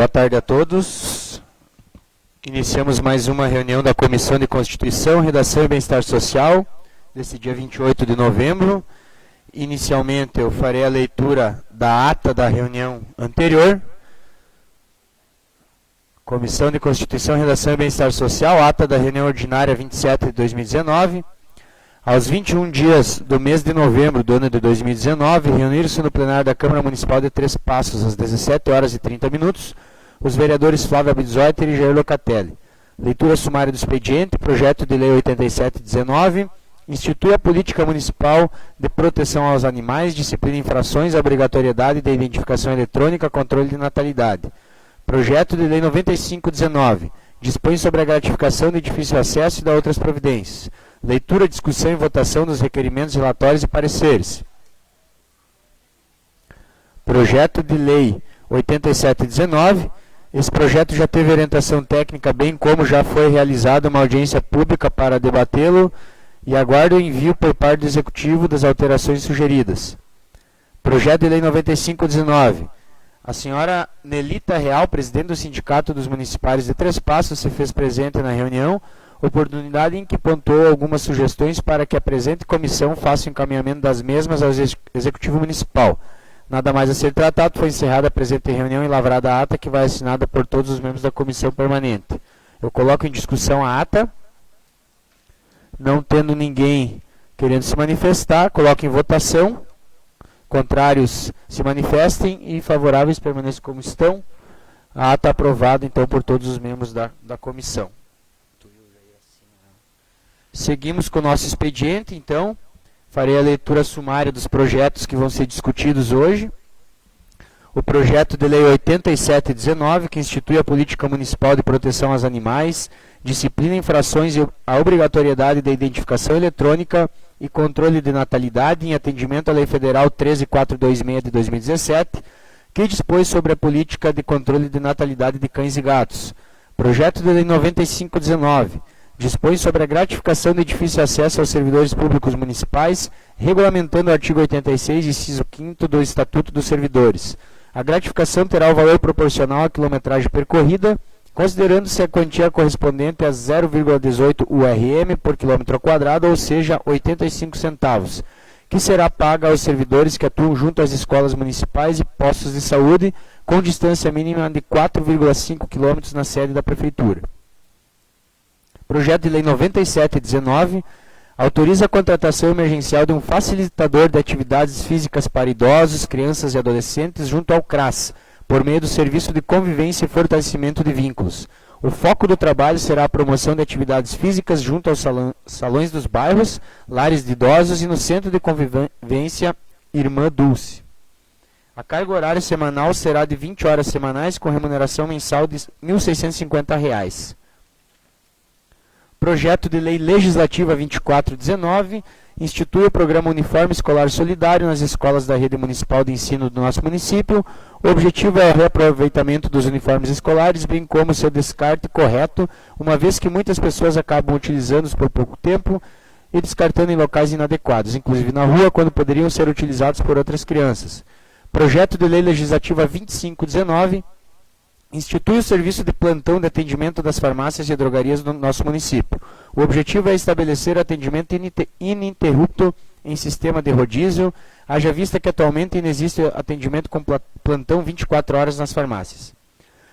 Boa tarde a todos. Iniciamos mais uma reunião da Comissão de Constituição, Redação e Bem-Estar Social, desse dia 28 de novembro. Inicialmente eu farei a leitura da ata da reunião anterior. Comissão de Constituição, Redação e Bem-Estar Social, ata da reunião ordinária 27 de 2019. Aos 21 dias do mês de novembro do ano de 2019, reuniram-se no plenário da Câmara Municipal de Três Passos, às 17 horas e 30 minutos, os vereadores Flávio Abidzoiter e Jair Locatelli. Leitura sumária do expediente, projeto de lei 8719, institui a política municipal de proteção aos animais, disciplina infrações, obrigatoriedade da identificação eletrônica, controle de natalidade. Projeto de lei 9519, dispõe sobre a gratificação de difícil acesso e da outras providências. Leitura, discussão e votação dos requerimentos, relatórios e pareceres. Projeto de lei 8719. Esse projeto já teve orientação técnica, bem como já foi realizada uma audiência pública para debatê-lo e aguardo o envio por parte do Executivo das alterações sugeridas. Projeto de lei 9519. A senhora Nelita Real, presidente do Sindicato dos Municipais de Três Passos, se fez presente na reunião, oportunidade em que pontuou algumas sugestões para que a presente comissão faça o encaminhamento das mesmas ao Executivo Municipal. Nada mais a ser tratado, foi encerrada a presente reunião e lavrada a ata que vai assinada por todos os membros da comissão permanente. Eu coloco em discussão a ata. Não tendo ninguém querendo se manifestar, coloco em votação. Contrários se manifestem e favoráveis permaneçam como estão. A ata aprovada, então, por todos os membros da comissão. Seguimos com o nosso expediente, então. Farei a leitura sumária dos projetos que vão ser discutidos hoje. O projeto de lei 8719, que institui a política municipal de proteção aos animais, disciplina infrações e a obrigatoriedade da identificação eletrônica e controle de natalidade em atendimento à Lei Federal 13426 de 2017, que dispõe sobre a política de controle de natalidade de cães e gatos. Projeto de lei 9519. Dispõe sobre a gratificação de difícil acesso aos servidores públicos municipais, regulamentando o artigo 86, inciso 5º do Estatuto dos Servidores. A gratificação terá o valor proporcional à quilometragem percorrida, considerando-se a quantia correspondente a 0,18 URM por quilômetro quadrado, ou seja, 85 centavos, que será paga aos servidores que atuam junto às escolas municipais e postos de saúde, com distância mínima de 4,5 km na sede da Prefeitura. Projeto de lei 9719 autoriza a contratação emergencial de um facilitador de atividades físicas para idosos, crianças e adolescentes junto ao CRAS, por meio do Serviço de Convivência e Fortalecimento de Vínculos. O foco do trabalho será a promoção de atividades físicas junto aos salões dos bairros, lares de idosos e no Centro de Convivência Irmã Dulce. A carga horária semanal será de 20 horas semanais com remuneração mensal de R$ 1.650. Projeto de lei legislativa 2419 institui o programa Uniforme Escolar Solidário nas escolas da rede municipal de ensino do nosso município. O objetivo é o reaproveitamento dos uniformes escolares, bem como seu descarte correto, uma vez que muitas pessoas acabam utilizando-os por pouco tempo e descartando em locais inadequados, inclusive na rua, quando poderiam ser utilizados por outras crianças. Projeto de lei legislativa 2519 institui o serviço de plantão de atendimento das farmácias e drogarias do nosso município. O objetivo é estabelecer atendimento ininterrupto em sistema de rodízio, haja vista que atualmente não existe atendimento com plantão 24 horas nas farmácias.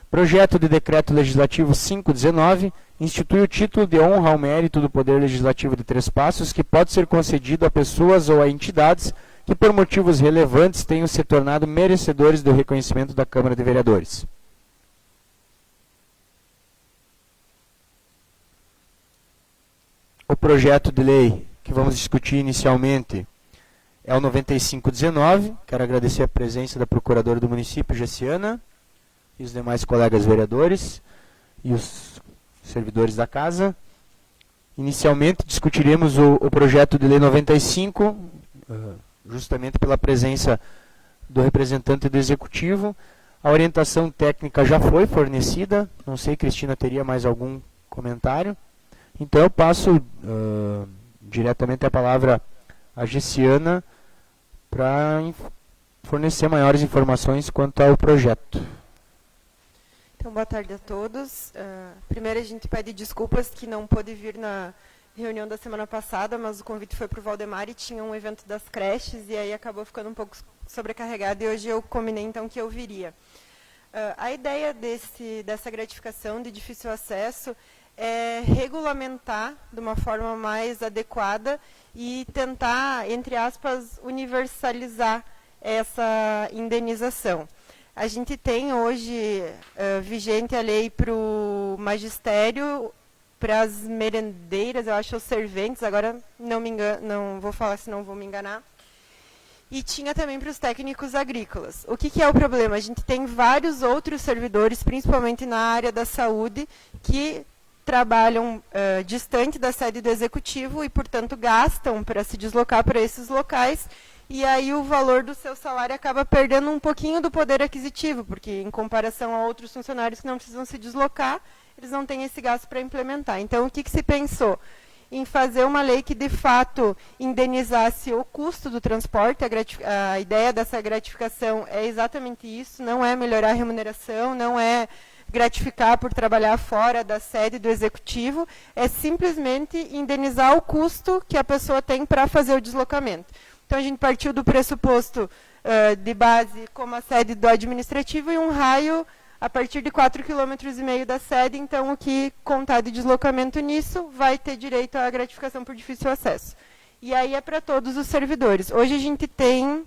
Projeto de decreto legislativo 519 institui o título de honra ao mérito do Poder Legislativo de Três Passos, que pode ser concedido a pessoas ou a entidades que por motivos relevantes tenham se tornado merecedores do reconhecimento da Câmara de Vereadores. O projeto de lei que vamos discutir inicialmente é o 9519. Quero agradecer a presença da Procuradora do Município, Gessiana, e os demais colegas vereadores e os servidores da Casa. Inicialmente discutiremos o projeto de lei 95, justamente pela presença do representante do Executivo. A orientação técnica já foi fornecida. Não sei, Cristina, teria mais algum comentário? Então eu passo diretamente a palavra à Gessiana para fornecer maiores informações quanto ao projeto. Então, boa tarde a todos. Primeiro, a gente pede desculpas que não pôde vir na reunião da semana passada, mas o convite foi para o Valdemar e tinha um evento das creches, e aí acabou ficando um pouco sobrecarregado, e hoje eu combinei, então, que eu viria. A ideia dessa gratificação de difícil acesso é regulamentar de uma forma mais adequada e tentar, entre aspas, universalizar essa indenização. A gente tem hoje vigente a lei para o magistério, para as merendeiras, eu acho, os serventes, agora não me engano, não vou falar, senão vou me enganar. E tinha também para os técnicos agrícolas. O que é o problema? A gente tem vários outros servidores, principalmente na área da saúde, que trabalham distante da sede do executivo e, portanto, gastam para se deslocar para esses locais, e aí o valor do seu salário acaba perdendo um pouquinho do poder aquisitivo, porque em comparação a outros funcionários que não precisam se deslocar, eles não têm esse gasto para implementar. Então, o que se pensou? Em fazer uma lei que, de fato, indenizasse o custo do transporte. A ideia dessa gratificação é exatamente isso, não é melhorar a remuneração, não é gratificar por trabalhar fora da sede do executivo, é simplesmente indenizar o custo que a pessoa tem para fazer o deslocamento. Então, a gente partiu do pressuposto de base como a sede do administrativo e um raio a partir de 4,5 km da sede. Então, o que contar de deslocamento nisso vai ter direito à gratificação por difícil acesso. E aí é para todos os servidores. Hoje a gente tem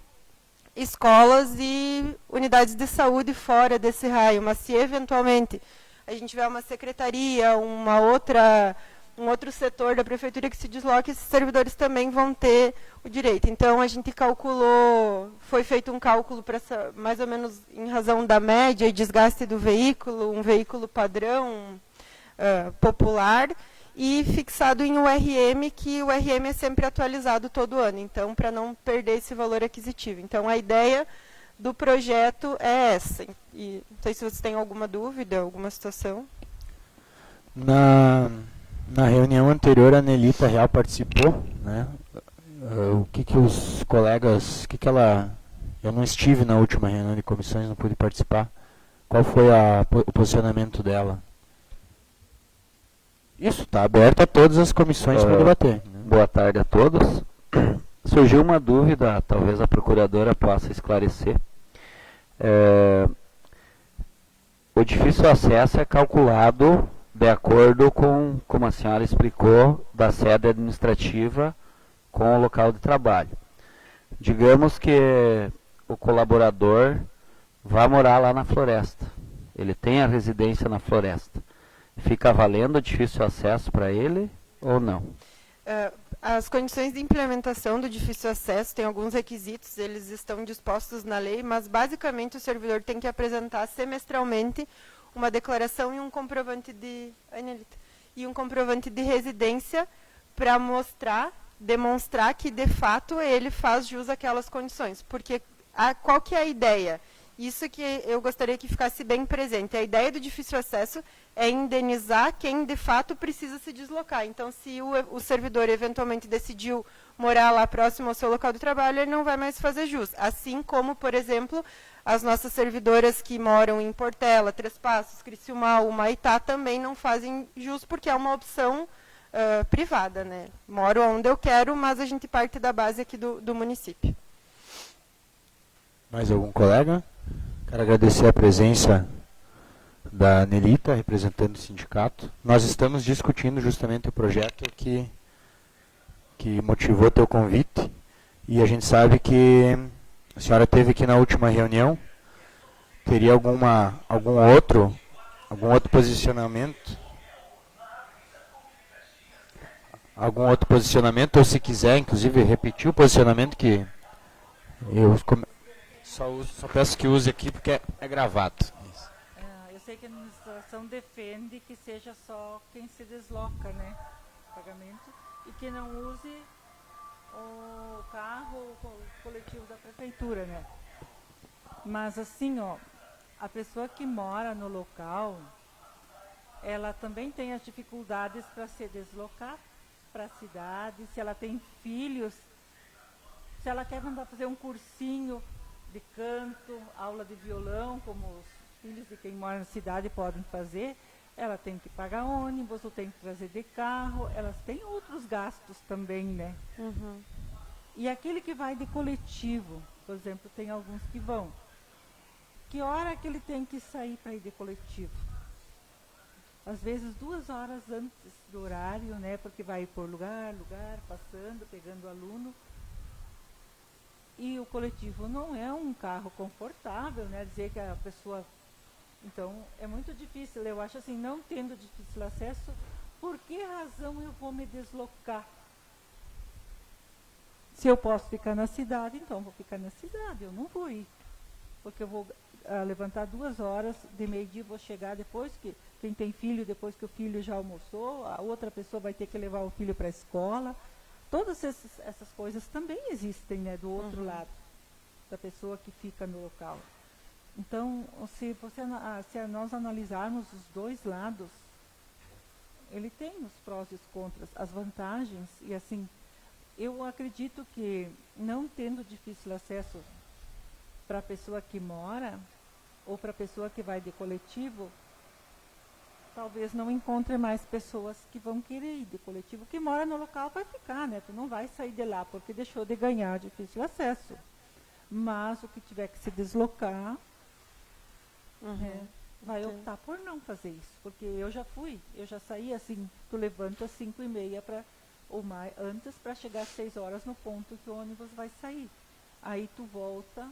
escolas e unidades de saúde fora desse raio, mas se eventualmente a gente tiver uma secretaria, um outro setor da prefeitura que se desloque, esses servidores também vão ter o direito. Então, a gente calculou, foi feito um cálculo para mais ou menos em razão da média e desgaste do veículo, um veículo padrão popular, e fixado em URM, que o URM é sempre atualizado todo ano, então, para não perder esse valor aquisitivo. Então, a ideia do projeto é essa. E não sei se vocês têm alguma dúvida, alguma situação. Na reunião anterior, a Nelita Real participou, né? O que os colegas, eu não estive na última reunião de comissões, não pude participar. Qual foi o posicionamento dela? Isso, está aberto a todas as comissões para debater. Né? Boa tarde a todos. Surgiu uma dúvida, talvez a procuradora possa esclarecer. O difícil acesso é calculado de acordo com, como a senhora explicou, da sede administrativa com o local de trabalho. Digamos que o colaborador vá morar lá na floresta. Ele tem a residência na floresta. Fica valendo o difícil acesso para ele ou não? As condições de implementação do difícil acesso têm alguns requisitos, eles estão dispostos na lei, mas basicamente o servidor tem que apresentar semestralmente uma declaração e um comprovante de residência para demonstrar que de fato ele faz jus àquelas condições. Porque qual que é a ideia? Isso que eu gostaria que ficasse bem presente. A ideia do difícil acesso é indenizar quem de fato precisa se deslocar. Então, se o servidor eventualmente decidiu morar lá próximo ao seu local de trabalho, ele não vai mais fazer jus. Assim como, por exemplo, as nossas servidoras que moram em Portela, Três Passos, Criciúmal, Humaitá, também não fazem jus porque é uma opção privada, né? Moro onde eu quero, mas a gente parte da base aqui do município. Mais algum colega? Quero agradecer a presença da Nelita, representando o sindicato. Nós estamos discutindo justamente o projeto que motivou teu convite, e a gente sabe que a senhora teve aqui na última reunião. Teria algum outro posicionamento? Algum outro posicionamento, ou se quiser, inclusive, repetir o posicionamento que eu só peço que use aqui porque é gravado. Eu sei que a administração defende que seja só quem se desloca, né, pagamento, e que não use o carro ou o coletivo da prefeitura, né. Mas assim, a pessoa que mora no local, ela também tem as dificuldades para se deslocar para a cidade, se ela tem filhos, se ela quer mandar fazer um cursinho de canto, aula de violão, como filhos de quem mora na cidade podem fazer, ela tem que pagar ônibus, ou tem que trazer de carro, elas têm outros gastos também, né? Uhum. E aquele que vai de coletivo, por exemplo, tem alguns que vão. Que hora que ele tem que sair para ir de coletivo? Às vezes 2 horas antes do horário, né? Porque vai por lugar, passando, pegando aluno. E o coletivo não é um carro confortável, né? Dizer que a pessoa... Então, é muito difícil. Eu acho assim, não tendo difícil acesso, por que razão eu vou me deslocar? Se eu posso ficar na cidade, então vou ficar na cidade. Eu não vou ir. Porque eu vou levantar 2 horas, de meio-dia vou chegar depois que... Quem tem filho, depois que o filho já almoçou, a outra pessoa vai ter que levar o filho para a escola. Todas essas coisas também existem, né, do outro lado, da pessoa que fica no local. Então, se nós analisarmos os dois lados, ele tem os prós e os contras, as vantagens, e assim, eu acredito que não tendo difícil acesso para a pessoa que mora, ou para a pessoa que vai de coletivo, talvez não encontre mais pessoas que vão querer ir de coletivo. Que mora no local vai ficar, né? Tu não vai sair de lá porque deixou de ganhar difícil acesso. Mas o que tiver que se deslocar, vai optar por não fazer isso. Porque eu já saí assim, tu levanta às 5h30 ou mais, antes para chegar às 6 horas no ponto que o ônibus vai sair. Aí tu volta,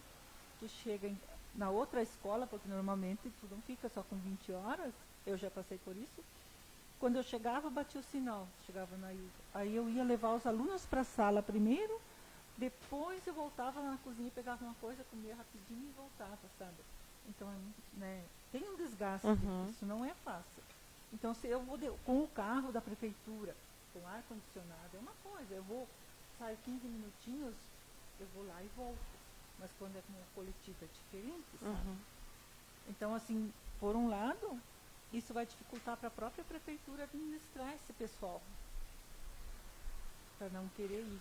tu chega na outra escola, porque normalmente tu não fica só com 20 horas, eu já passei por isso. Quando eu chegava, batia o sinal, chegava na Ilha. Aí eu ia levar os alunos para a sala primeiro, depois eu voltava na cozinha, pegava uma coisa, comia rapidinho e voltava, sabe? Então, né, tem um desgaste, isso não é fácil. Então, se eu vou com o carro da prefeitura, com ar-condicionado, é uma coisa, eu vou, saio 15 minutinhos, eu vou lá e volto. Mas quando é com uma coletiva é diferente, sabe? Então, assim, por um lado, isso vai dificultar para a própria prefeitura administrar esse pessoal, para não querer ir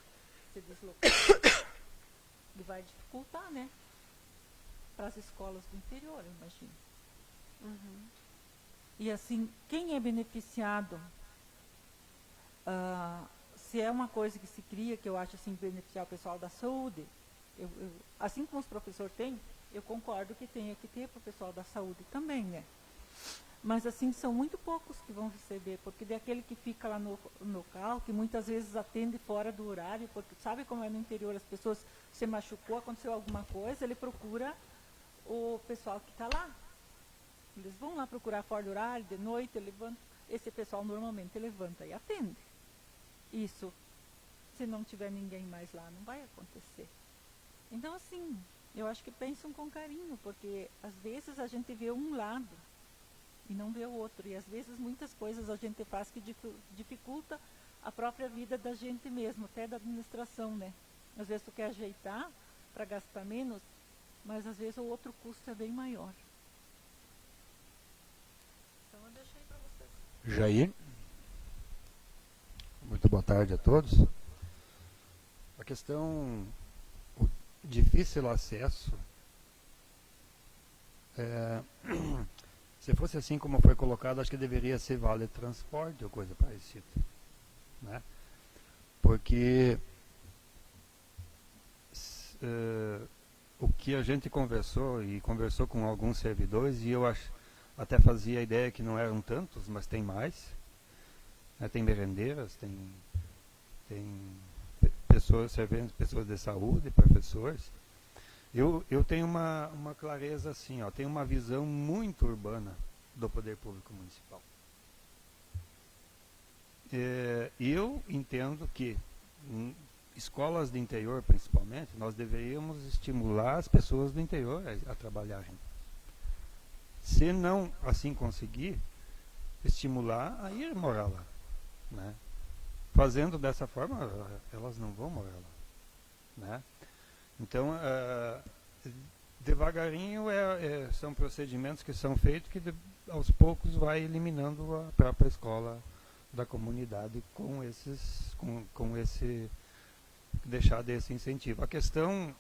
se deslocar. E vai dificultar, né? Para as escolas do interior, eu imagino. E assim, quem é beneficiado, se é uma coisa que se cria, que eu acho assim, beneficiar o pessoal da saúde, assim como os professores têm, eu concordo que tenha que ter para o pessoal da saúde também, né? Mas assim, são muito poucos que vão receber, porque daquele que fica lá no local, que muitas vezes atende fora do horário, porque sabe como é no interior, as pessoas se machucou, aconteceu alguma coisa, ele procura o pessoal que está lá. Eles vão lá procurar fora do horário, de noite, esse pessoal normalmente levanta e atende. Isso, se não tiver ninguém mais lá, não vai acontecer. Então assim, eu acho que pensam com carinho, porque às vezes a gente vê um lado e não vê o outro. E às vezes muitas coisas a gente faz que dificulta a própria vida da gente mesmo, até da administração, né? Às vezes tu quer ajeitar para gastar menos, mas às vezes o outro custo é bem maior. Então eu deixei para vocês. Jair. Muito boa tarde a todos. A questão, o difícil acesso, se fosse assim como foi colocado, acho que deveria ser vale transporte ou coisa parecida, né? Porque o que a gente conversou com alguns servidores, e eu até fazia a ideia que não eram tantos, mas tem mais, né? Tem merendeiras, tem pessoas servendo, pessoas de saúde, professores. Eu tenho uma clareza assim, tenho uma visão muito urbana do poder público municipal. Eu entendo que escolas de interior, principalmente, nós deveríamos estimular as pessoas do interior a trabalharem. Se não assim conseguir, estimular a ir morar lá, né? Fazendo dessa forma, elas não vão morar lá, né? Então, devagarinho são procedimentos que são feitos que aos poucos vai eliminando a própria escola da comunidade com esse deixar desse incentivo. A questão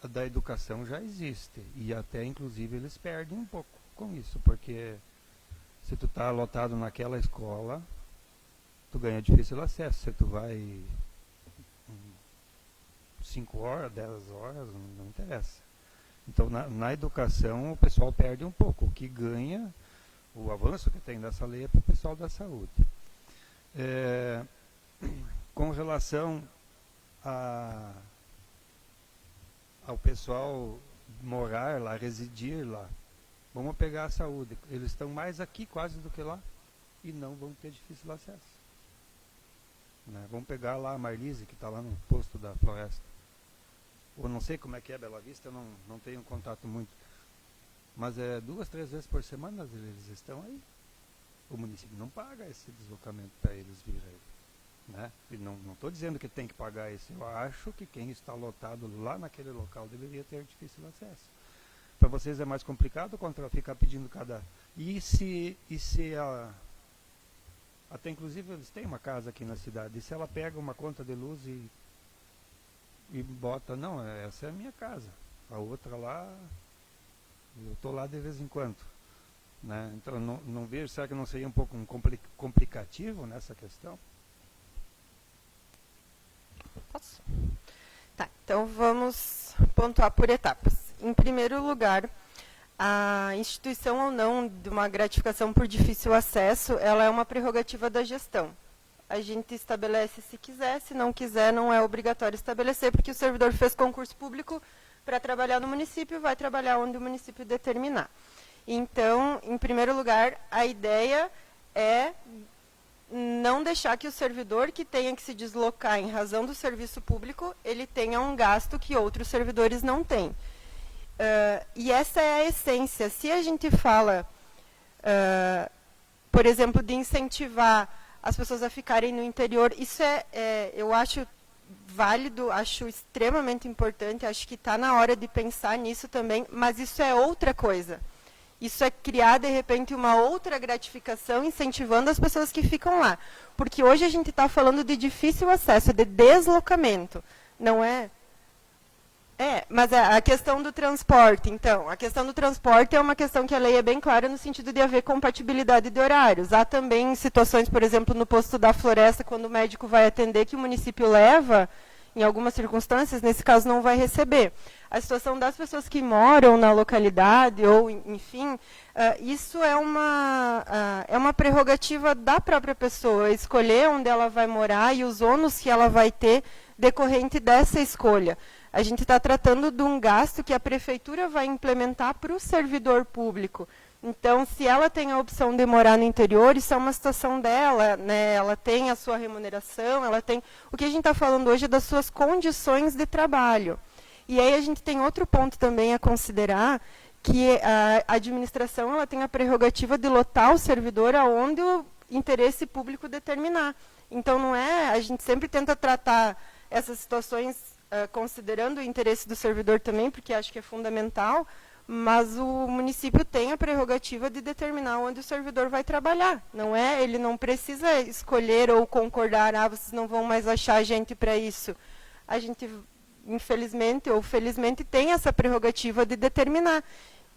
da educação já existe. E até, inclusive, eles perdem um pouco com isso, porque se tu está lotado naquela escola, tu ganha difícil acesso. Se tu vai 5 horas, 10 horas, não interessa. Então, na educação, o pessoal perde um pouco. O que ganha, o avanço que tem dessa lei é para o pessoal da saúde. Com relação ao pessoal morar lá, residir lá, vamos pegar a saúde. Eles estão mais aqui quase do que lá e não vão ter difícil acesso. Né? Vamos pegar lá a Marlise, que está lá no posto da Floresta. Ou não sei como é que é Bela Vista, eu não tenho contato muito. Mas 2, 3 vezes por semana eles estão aí. O município não paga esse deslocamento para eles virem. Né? E não estou dizendo que tem que pagar isso. Eu acho que quem está lotado lá naquele local deveria ter difícil acesso. Para vocês é mais complicado contra ficar pedindo cada... Até inclusive eles têm uma casa aqui na cidade. E se ela pega uma conta de luz e bota, não, essa é a minha casa. A outra lá, eu estou lá de vez em quando. Né? Então não vejo, será que não seria um pouco complicativo nessa questão? Posso? Tá, então vamos pontuar por etapas. Em primeiro lugar, a instituição ou não de uma gratificação por difícil acesso, ela é uma prerrogativa da gestão. A gente estabelece se quiser, se não quiser, não é obrigatório estabelecer, porque o servidor fez concurso público para trabalhar no município, vai trabalhar onde o município determinar. Então, em primeiro lugar, a ideia é não deixar que o servidor que tenha que se deslocar em razão do serviço público, ele tenha um gasto que outros servidores não têm. E essa é a essência. Se a gente fala, por exemplo, de incentivar as pessoas a ficarem no interior, isso eu acho válido, acho extremamente importante, acho que está na hora de pensar nisso também, mas isso é outra coisa. Isso é criar, de repente, uma outra gratificação incentivando as pessoas que ficam lá. Porque hoje a gente está falando de difícil acesso, de deslocamento, não é? Mas a questão do transporte, então, a questão do transporte é uma questão que a lei é bem clara no sentido de haver compatibilidade de horários. Há também situações, por exemplo, no posto da Floresta, quando o médico vai atender, que o município leva, em algumas circunstâncias, nesse caso não vai receber. A situação das pessoas que moram na localidade, ou, enfim, isso é uma prerrogativa da própria pessoa, escolher onde ela vai morar e os ônus que ela vai ter decorrente dessa escolha. A gente está tratando de um gasto que a prefeitura vai implementar para o servidor público. Então, se ela tem a opção de morar no interior, isso é uma situação dela, né? Ela tem a sua remuneração, ela tem... O que a gente está falando hoje é das suas condições de trabalho. E aí a gente tem outro ponto também a considerar, que a administração ela tem a prerrogativa de lotar o servidor aonde o interesse público determinar. Então, não é... A gente sempre tenta tratar essas situações considerando o interesse do servidor também, porque acho que é fundamental, mas o município tem a prerrogativa de determinar onde o servidor vai trabalhar. Não é? Ele não precisa escolher ou concordar, vocês não vão mais achar gente para isso. A gente, infelizmente ou felizmente, tem essa prerrogativa de determinar,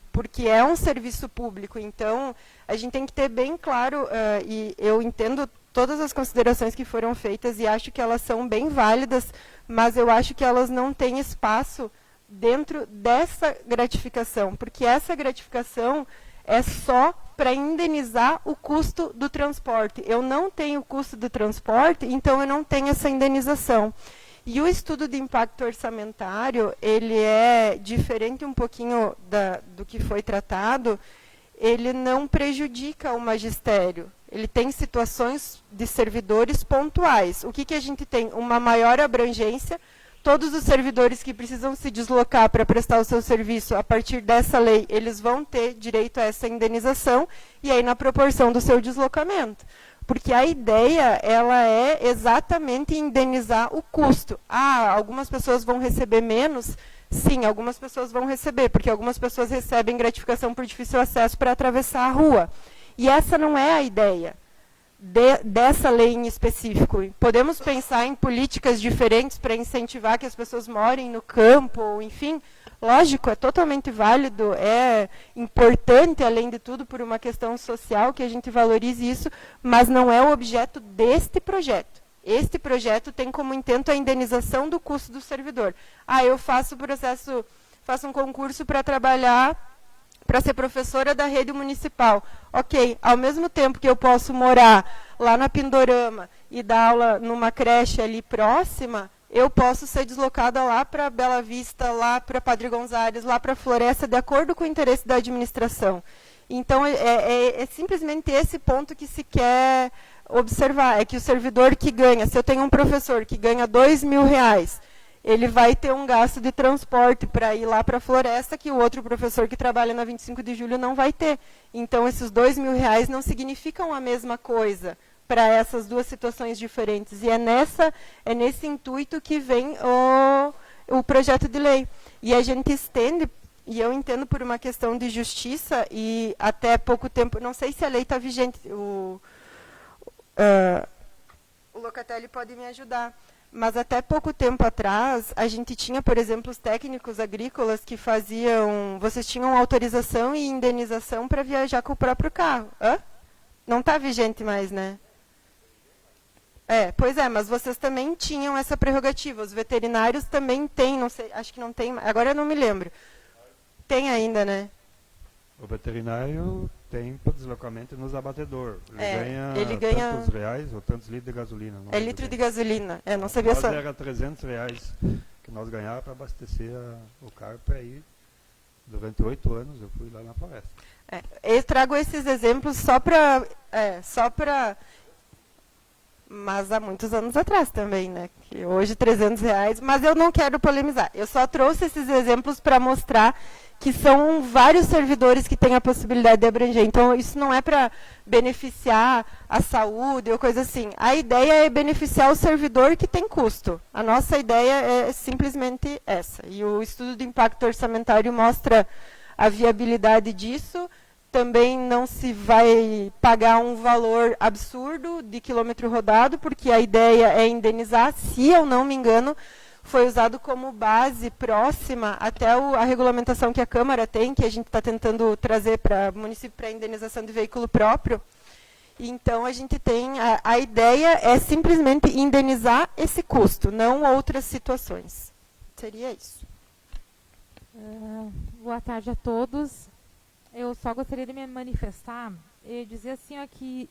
porque é um serviço público. Então, a gente tem que ter bem claro, e eu entendo todas as considerações que foram feitas e acho que elas são bem válidas, mas eu acho que elas não têm espaço dentro dessa gratificação, porque essa gratificação é só para indenizar o custo do transporte. Eu não tenho custo do transporte, então eu não tenho essa indenização. E o estudo de impacto orçamentário, ele é diferente um pouquinho do que foi tratado, ele não prejudica o magistério. Ele tem situações de servidores pontuais. O que a gente tem? Uma maior abrangência. Todos os servidores que precisam se deslocar para prestar o seu serviço, a partir dessa lei, eles vão ter direito a essa indenização, e aí na proporção do seu deslocamento. Porque a ideia, ela é exatamente indenizar o custo. Algumas pessoas vão receber menos? Sim, algumas pessoas vão receber, porque algumas pessoas recebem gratificação por difícil acesso para atravessar a rua. E essa não é a ideia. dessa lei em específico. Podemos pensar em políticas diferentes para incentivar que as pessoas morem no campo, ou, enfim, lógico, é totalmente válido, é importante, além de tudo, por uma questão social, que a gente valorize isso, mas não é o objeto deste projeto. Este projeto tem como intento a indenização do custo do servidor. Eu faço um concurso para trabalhar, para ser professora da rede municipal. Ok, ao mesmo tempo que eu posso morar lá na Pindorama e dar aula numa creche ali próxima, eu posso ser deslocada lá para Bela Vista, lá para Padre Gonzales, lá para a Floresta, de acordo com o interesse da administração. Então, é simplesmente esse ponto que se quer observar, é que o servidor que ganha, se eu tenho um professor que ganha R$2.000, ele vai ter um gasto de transporte para ir lá para a Floresta, que o outro professor que trabalha na 25 de julho não vai ter. Então, esses R$2.000 não significam a mesma coisa para essas duas situações diferentes. E é nesse intuito que vem o projeto de lei. E a gente estende, e eu entendo por uma questão de justiça, e até pouco tempo, não sei se a lei está vigente, o Locatelli pode me ajudar, mas até pouco tempo atrás, a gente tinha, por exemplo, os técnicos agrícolas que faziam, vocês tinham autorização e indenização para viajar com o próprio carro. Não está vigente mais, né? Pois é, mas vocês também tinham essa prerrogativa. Os veterinários também têm, não sei, acho que não tem, agora eu não me lembro. Tem ainda, né? O veterinário tem para deslocamento nos abatedor. Ele ganha tantos reais ou tantos litros de gasolina. Litro de gasolina. Não sabia só. Era R$300 que nós ganhávamos para abastecer o carro para ir. Durante 8 anos eu fui lá na floresta. Eu trago esses exemplos só para... Mas há muitos anos atrás também, né? Que hoje R$300, mas eu não quero polemizar. Eu só trouxe esses exemplos para mostrar que são vários servidores que têm a possibilidade de abranger. Então, isso não é para beneficiar a saúde ou coisa assim. A ideia é beneficiar o servidor que tem custo. A nossa ideia é simplesmente essa. E o estudo de impacto orçamentário mostra a viabilidade disso. Também não se vai pagar um valor absurdo de quilômetro rodado, porque a ideia é indenizar, se eu não me engano, foi usado como base próxima até a regulamentação que a Câmara tem, que a gente está tentando trazer para o município para indenização de veículo próprio. Então, a gente tem, a ideia é simplesmente indenizar esse custo, não outras situações. Seria isso. Boa tarde a todos. Eu só gostaria de me manifestar e dizer assim, que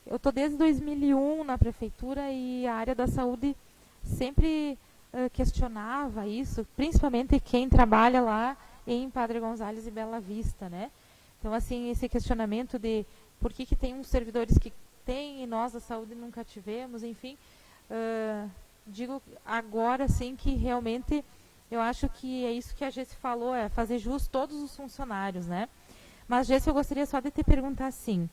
eu estou desde 2001 na prefeitura e a área da saúde sempre questionava isso, principalmente quem trabalha lá em Padre Gonzales e Bela Vista, né? Então, assim, esse questionamento de por que tem uns servidores que têm e nós da saúde nunca tivemos, enfim, digo agora, sim, que realmente eu acho que é isso que a Gessi falou, é fazer jus todos os funcionários, né? Mas, Gessi, eu gostaria só de te perguntar assim,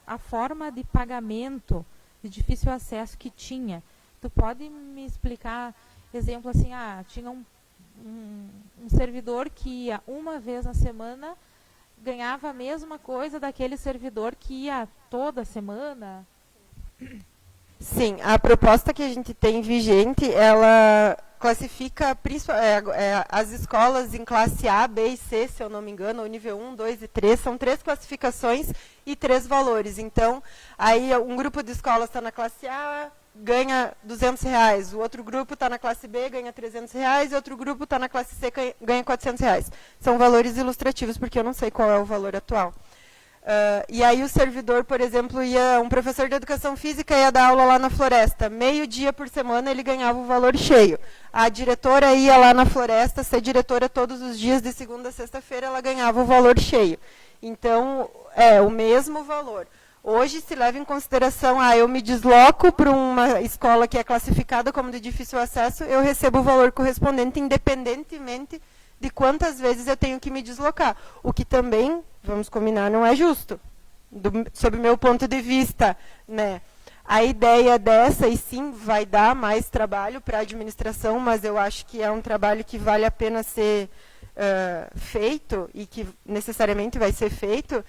a forma de pagamento de difícil acesso que tinha, tu pode me explicar, exemplo assim, tinha um servidor que ia uma vez na semana, ganhava a mesma coisa daquele servidor que ia toda semana? Sim, a proposta que a gente tem vigente, ela classifica as escolas em classe A, B e C, se eu não me engano, ou nível 1, 2 e 3, são 3 classificações e 3 valores. Então, aí um grupo de escolas está na classe A, ganha R$200, o outro grupo está na classe B, ganha R$300, e outro grupo está na classe C, ganha R$400. São valores ilustrativos, porque eu não sei qual é o valor atual. E aí o servidor, por exemplo, um professor de educação física ia dar aula lá na floresta, meio dia por semana ele ganhava o valor cheio. A diretora ia lá na floresta, ser diretora todos os dias, de segunda a sexta-feira, ela ganhava o valor cheio. Então, o mesmo valor. Hoje se leva em consideração, eu me desloco para uma escola que é classificada como de difícil acesso, eu recebo o valor correspondente, independentemente de quantas vezes eu tenho que me deslocar. O que também, vamos combinar, não é justo, sob o meu ponto de vista, né? A ideia dessa, e sim, vai dar mais trabalho para a administração, mas eu acho que é um trabalho que vale a pena ser feito, e que necessariamente vai ser feito,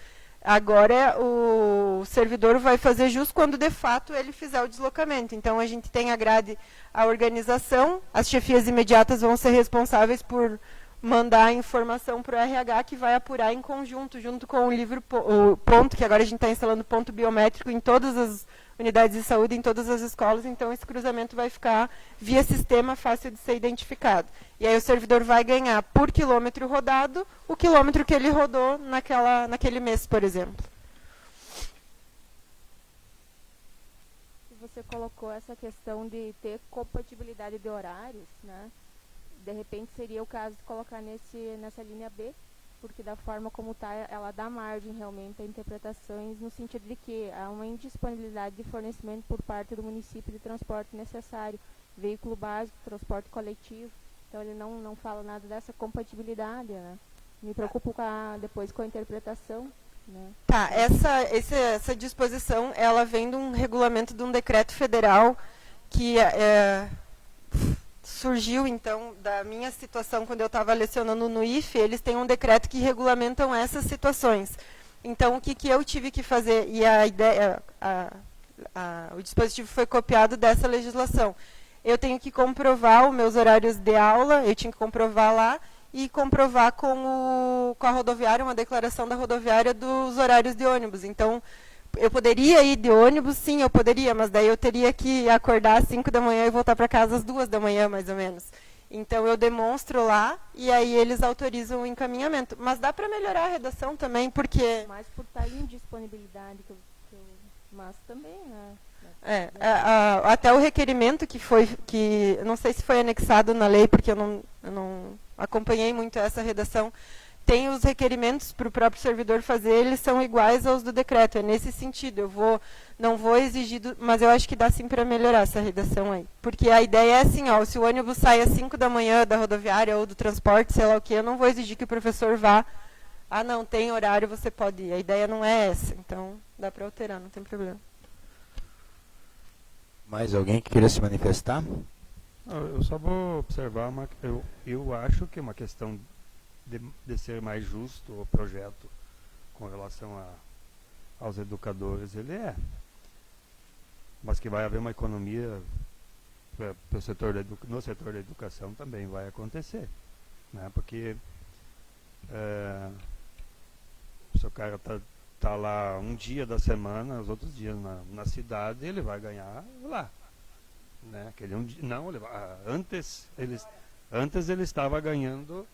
Agora o servidor vai fazer justo quando de fato ele fizer o deslocamento. Então a gente tem a grade, a organização, as chefias imediatas vão ser responsáveis por mandar a informação para o RH, que vai apurar em conjunto, junto com o livro o ponto, que agora a gente está instalando ponto biométrico em todas as unidades de saúde, em todas as escolas, então esse cruzamento vai ficar via sistema fácil de ser identificado. E aí o servidor vai ganhar por quilômetro rodado o quilômetro que ele rodou naquele mês, por exemplo. Você colocou essa questão de ter compatibilidade de horários, né? De repente seria o caso de colocar nessa linha B, porque da forma como está, ela dá margem realmente a interpretações no sentido de que há uma indisponibilidade de fornecimento por parte do município de transporte necessário, veículo básico, transporte coletivo, então ele não fala nada dessa compatibilidade, né? Me preocupo depois com a interpretação, né? Tá, essa disposição, ela vem de um regulamento de um decreto federal que surgiu, então, da minha situação quando eu estava lecionando no IFE, eles têm um decreto que regulamentam essas situações. Então, o que eu tive que fazer, e a ideia, o dispositivo foi copiado dessa legislação. Eu tenho que comprovar os meus horários de aula, eu tinha que comprovar lá, e comprovar com a rodoviária, uma declaração da rodoviária dos horários de ônibus. Então, eu poderia ir de ônibus, sim, eu poderia, mas daí eu teria que acordar às 5 da manhã e voltar para casa às 2 da manhã, mais ou menos. Então, eu demonstro lá e aí eles autorizam o encaminhamento. Mas dá para melhorar a redação também, porque... Mas por estar em disponibilidade, mas também, né? Até o requerimento que não sei se foi anexado na lei, porque eu não acompanhei muito essa redação, tem os requerimentos para o próprio servidor fazer, eles são iguais aos do decreto, é nesse sentido, não vou exigir, mas eu acho que dá sim para melhorar essa redação aí, porque a ideia é assim, se o ônibus sai às 5 da manhã da rodoviária ou do transporte, sei lá o que, eu não vou exigir que o professor vá, não tem horário, você pode ir, a ideia não é essa, então dá para alterar, não tem problema. Mais alguém que queira se manifestar? Eu só vou observar, eu acho que é uma questão de ser mais justo o projeto com relação aos educadores, ele é. Mas que vai haver uma economia no setor da educação também vai acontecer. Né? Porque se o cara está lá um dia da semana, os outros dias na cidade, ele vai ganhar lá. Né? Aquele antes ele estava ganhando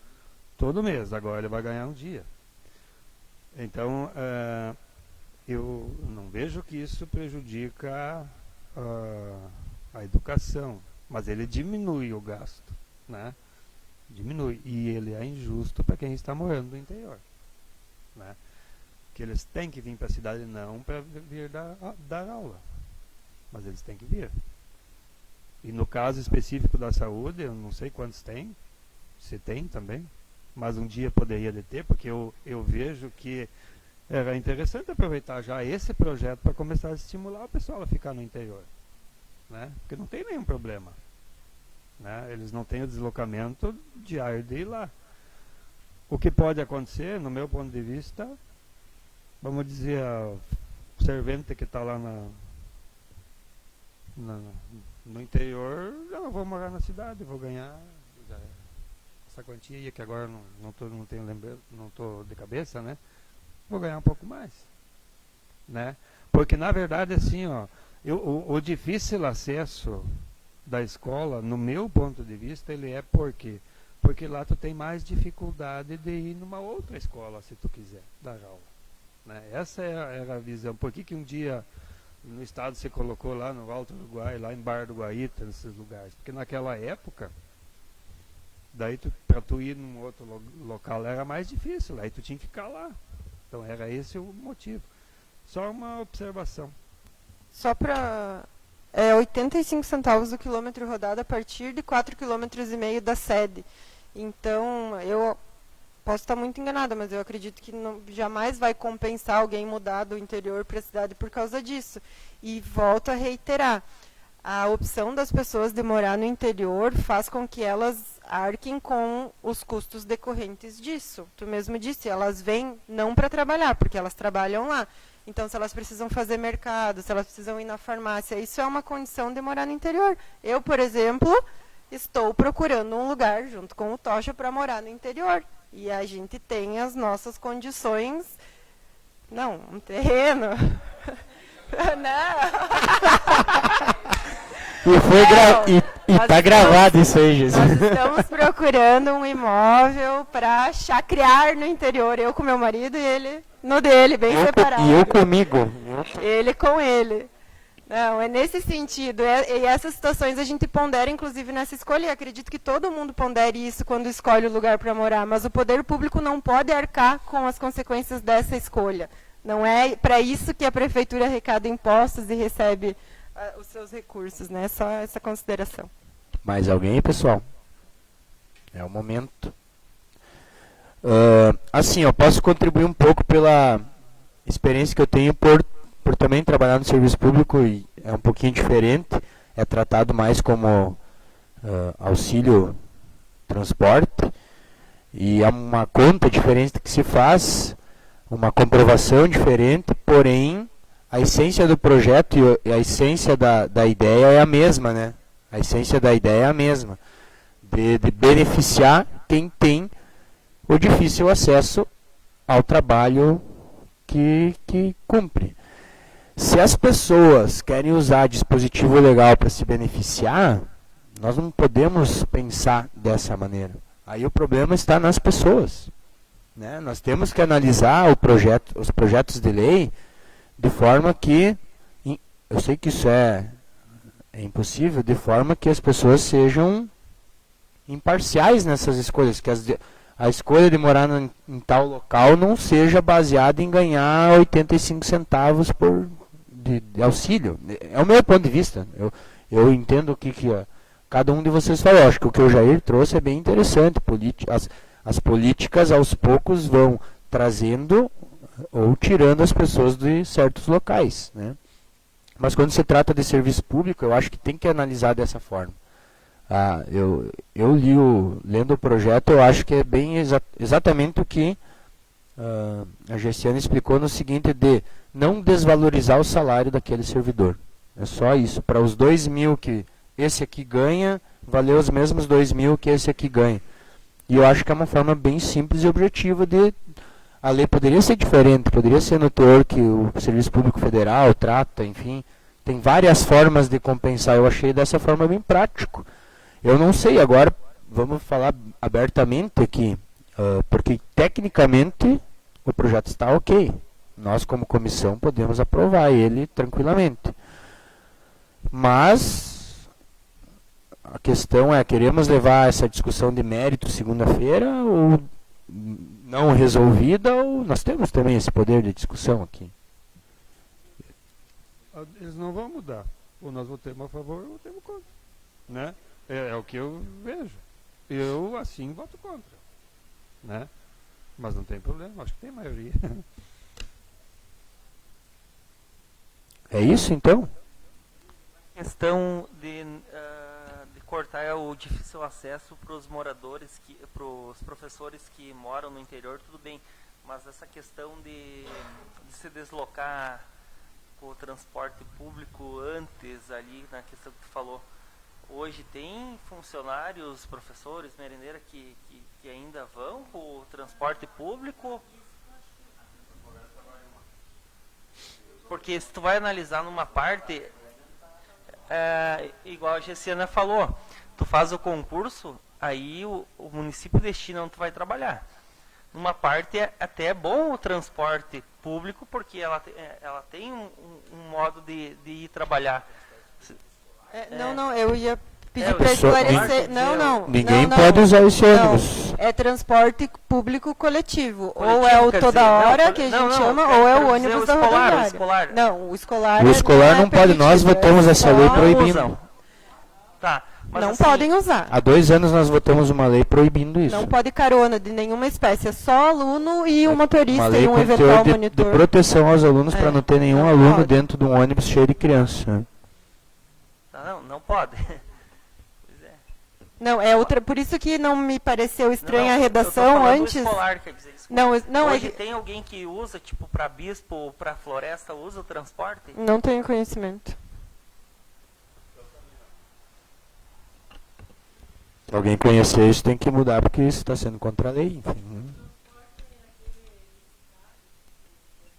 todo mês, agora ele vai ganhar um dia. Então, eu não vejo que isso prejudica a educação, mas ele diminui o gasto, né? Diminui, e ele é injusto para quem está morando no interior, né? Que eles têm que vir para a cidade não para vir dar aula, mas eles têm que vir. E no caso específico da saúde, eu não sei quantos tem, se tem também, mas um dia poderia ter, porque eu vejo que era interessante aproveitar já esse projeto para começar a estimular o pessoal a ficar no interior, né? Porque não tem nenhum problema, né? Eles não têm o deslocamento diário de ir lá. O que pode acontecer, no meu ponto de vista, vamos dizer, o servente que está lá no interior, eu vou morar na cidade, vou ganhar essa quantia que agora não estou de cabeça, né? Vou ganhar um pouco mais, né? Porque na verdade assim, o difícil acesso da escola, no meu ponto de vista, ele é porque lá tu tem mais dificuldade de ir numa outra escola, se tu quiser dar aula, né? Essa era a visão. Por que um dia no estado se colocou lá no Alto Uruguai, lá em Barra do Guaíta, nesses lugares? Porque naquela época, daí para tu ir num outro local era mais difícil, aí tu tinha que ficar lá. Então era esse o motivo. Só uma observação. Só para 85 centavos o quilômetro rodado a partir de 4,5 km da sede. Então, eu posso estar muito enganada, mas eu acredito que jamais vai compensar alguém mudar do interior para a cidade por causa disso. E volto a reiterar, a opção das pessoas de morar no interior faz com que elas arquem com os custos decorrentes disso. Tu mesmo disse, elas vêm não para trabalhar, porque elas trabalham lá. Então, se elas precisam fazer mercado, se elas precisam ir na farmácia, isso é uma condição de morar no interior. Eu, por exemplo, estou procurando um lugar, junto com o Tocha, para morar no interior. E a gente tem as nossas condições... Não, um terreno... Não. E tá gravado isso aí, Jesus. Nós estamos procurando um imóvel para chacrear no interior. Eu com meu marido e ele no dele, bem separado. E eu comigo. Ele com ele. Não, é nesse sentido. E essas situações a gente pondera, inclusive, nessa escolha. E acredito que todo mundo pondere isso quando escolhe o lugar para morar. Mas o poder público não pode arcar com as consequências dessa escolha. Não é para isso que a prefeitura arrecada impostos e recebe os seus recursos, né? Só essa consideração. Mais alguém, pessoal? É o momento. Assim, eu posso contribuir um pouco pela experiência que eu tenho por também trabalhar no serviço público, e é um pouquinho diferente. É tratado mais como auxílio transporte, e é uma conta diferente que se faz, uma comprovação diferente, porém a essência do projeto e a essência da ideia é a mesma, né? A essência da ideia é a mesma, de beneficiar quem tem o difícil acesso ao trabalho que cumpre. Se as pessoas querem usar dispositivo legal para se beneficiar, nós não podemos pensar dessa maneira. Aí o problema está nas pessoas. Né? Nós temos que analisar os projetos de lei de forma que, eu sei que isso é impossível, de forma que as pessoas sejam imparciais nessas escolhas, que a escolha de morar em tal local não seja baseada em ganhar 85 centavos de auxílio. É o meu ponto de vista. Eu entendo o que cada um de vocês falou. Acho que o que o Jair trouxe é bem interessante. As políticas, aos poucos, vão trazendo ou tirando as pessoas de certos locais. Né? Mas quando se trata de serviço público, eu acho que tem que analisar dessa forma. Eu lendo o projeto, eu acho que é bem exatamente o que a Gessiane explicou no seguinte, de não desvalorizar o salário daquele servidor. É só isso. Para os 2.000 que esse aqui ganha, valer os mesmos 2.000 que esse aqui ganha. E eu acho que é uma forma bem simples e objetiva de... A lei poderia ser diferente, poderia ser no teor que o Serviço Público Federal trata, enfim. Tem várias formas de compensar. Eu achei dessa forma bem prático. Eu não sei, agora vamos falar abertamente aqui, porque tecnicamente o projeto está ok. Nós, como comissão, podemos aprovar ele tranquilamente. Mas a questão é, queremos levar essa discussão de mérito segunda-feira ou não resolvida, ou nós temos também esse poder de discussão aqui? Eles não vão mudar. Ou nós votamos a favor ou votamos contra. Né? É o que eu vejo. Eu, assim, voto contra. Né? Mas não tem problema, acho que tem maioria. É isso, então? A questão de cortar o difícil acesso para os moradores, para os professores que moram no interior, tudo bem. Mas essa questão de se deslocar com o transporte público antes, ali na questão que tu falou, hoje tem funcionários, professores, merendeira que ainda vão com o transporte público? Porque se tu vai analisar numa parte, igual a Gessiana falou, tu faz o concurso, aí o município destina onde tu vai trabalhar. Numa parte até é bom o transporte público, porque ela tem um modo de ir trabalhar. Não, eu ia pedir para esclarecer. Ninguém pode usar esse ônibus. É transporte público coletivo. Ou é o toda hora, que a gente chama, ou é o ônibus da rodoviária. Escolar. Não, o escolar O escolar não pode. Nós votamos essa lei proibindo. Tá. Mas não assim, podem usar. Há 2 anos nós votamos uma lei proibindo isso. Não pode carona de nenhuma espécie, é só aluno e um Uma motorista lei e um com eventual teor de monitor. proteção aos alunos para não ter nenhum não aluno pode. dentro de um ônibus cheio de criança. Né? Tá. Não, não pode. Pois é. Não, é outra, por isso que não me pareceu estranha a Eu tô redação falando antes. escolar, quer dizer, desculpa. Não, Hoje tem alguém que usa, tipo, para bispo ou para floresta, usa o transporte? não tenho conhecimento. Alguém conhecer isso tem que mudar, porque isso está sendo contra a lei, enfim. Né?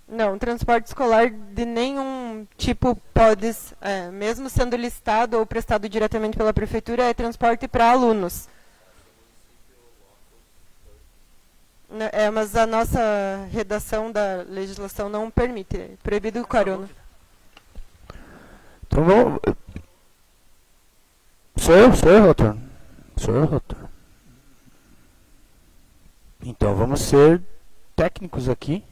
Não, transporte escolar de nenhum tipo pode, mesmo sendo listado ou prestado diretamente pela prefeitura, é transporte para alunos. Mas a nossa redação da legislação não permite, é proibido o carona. Então vamos. Sou eu, relator. Sou eu, relator. Então vamos ser técnicos aqui.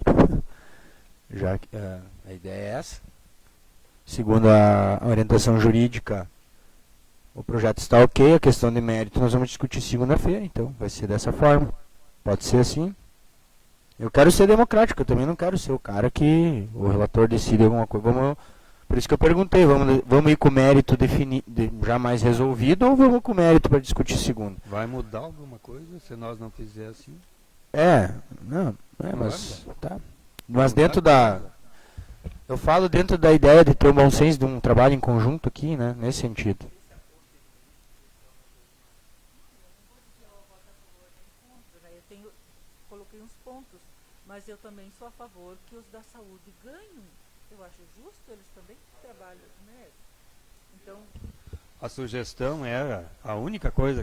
Já que a ideia é essa. Segundo a orientação jurídica, o projeto está ok, a questão de mérito nós vamos discutir segunda-feira, então vai ser dessa forma. Pode ser assim. Eu quero ser democrático, eu também não quero ser o cara que o relator decide alguma coisa. Por isso que eu perguntei, vamos ir com o mérito já mais resolvido ou vamos com o mérito para discutir segundo? Vai mudar alguma coisa se nós não fizer assim? Mas tá. Mas dentro da... Eu falo dentro da ideia de ter um bom senso de um trabalho em conjunto aqui, né? Nesse sentido. Coloquei uns pontos, mas eu também sou a favor que os da saúde ganhem. Eu acho justo, eles também trabalham, né? Então... A sugestão era, a única coisa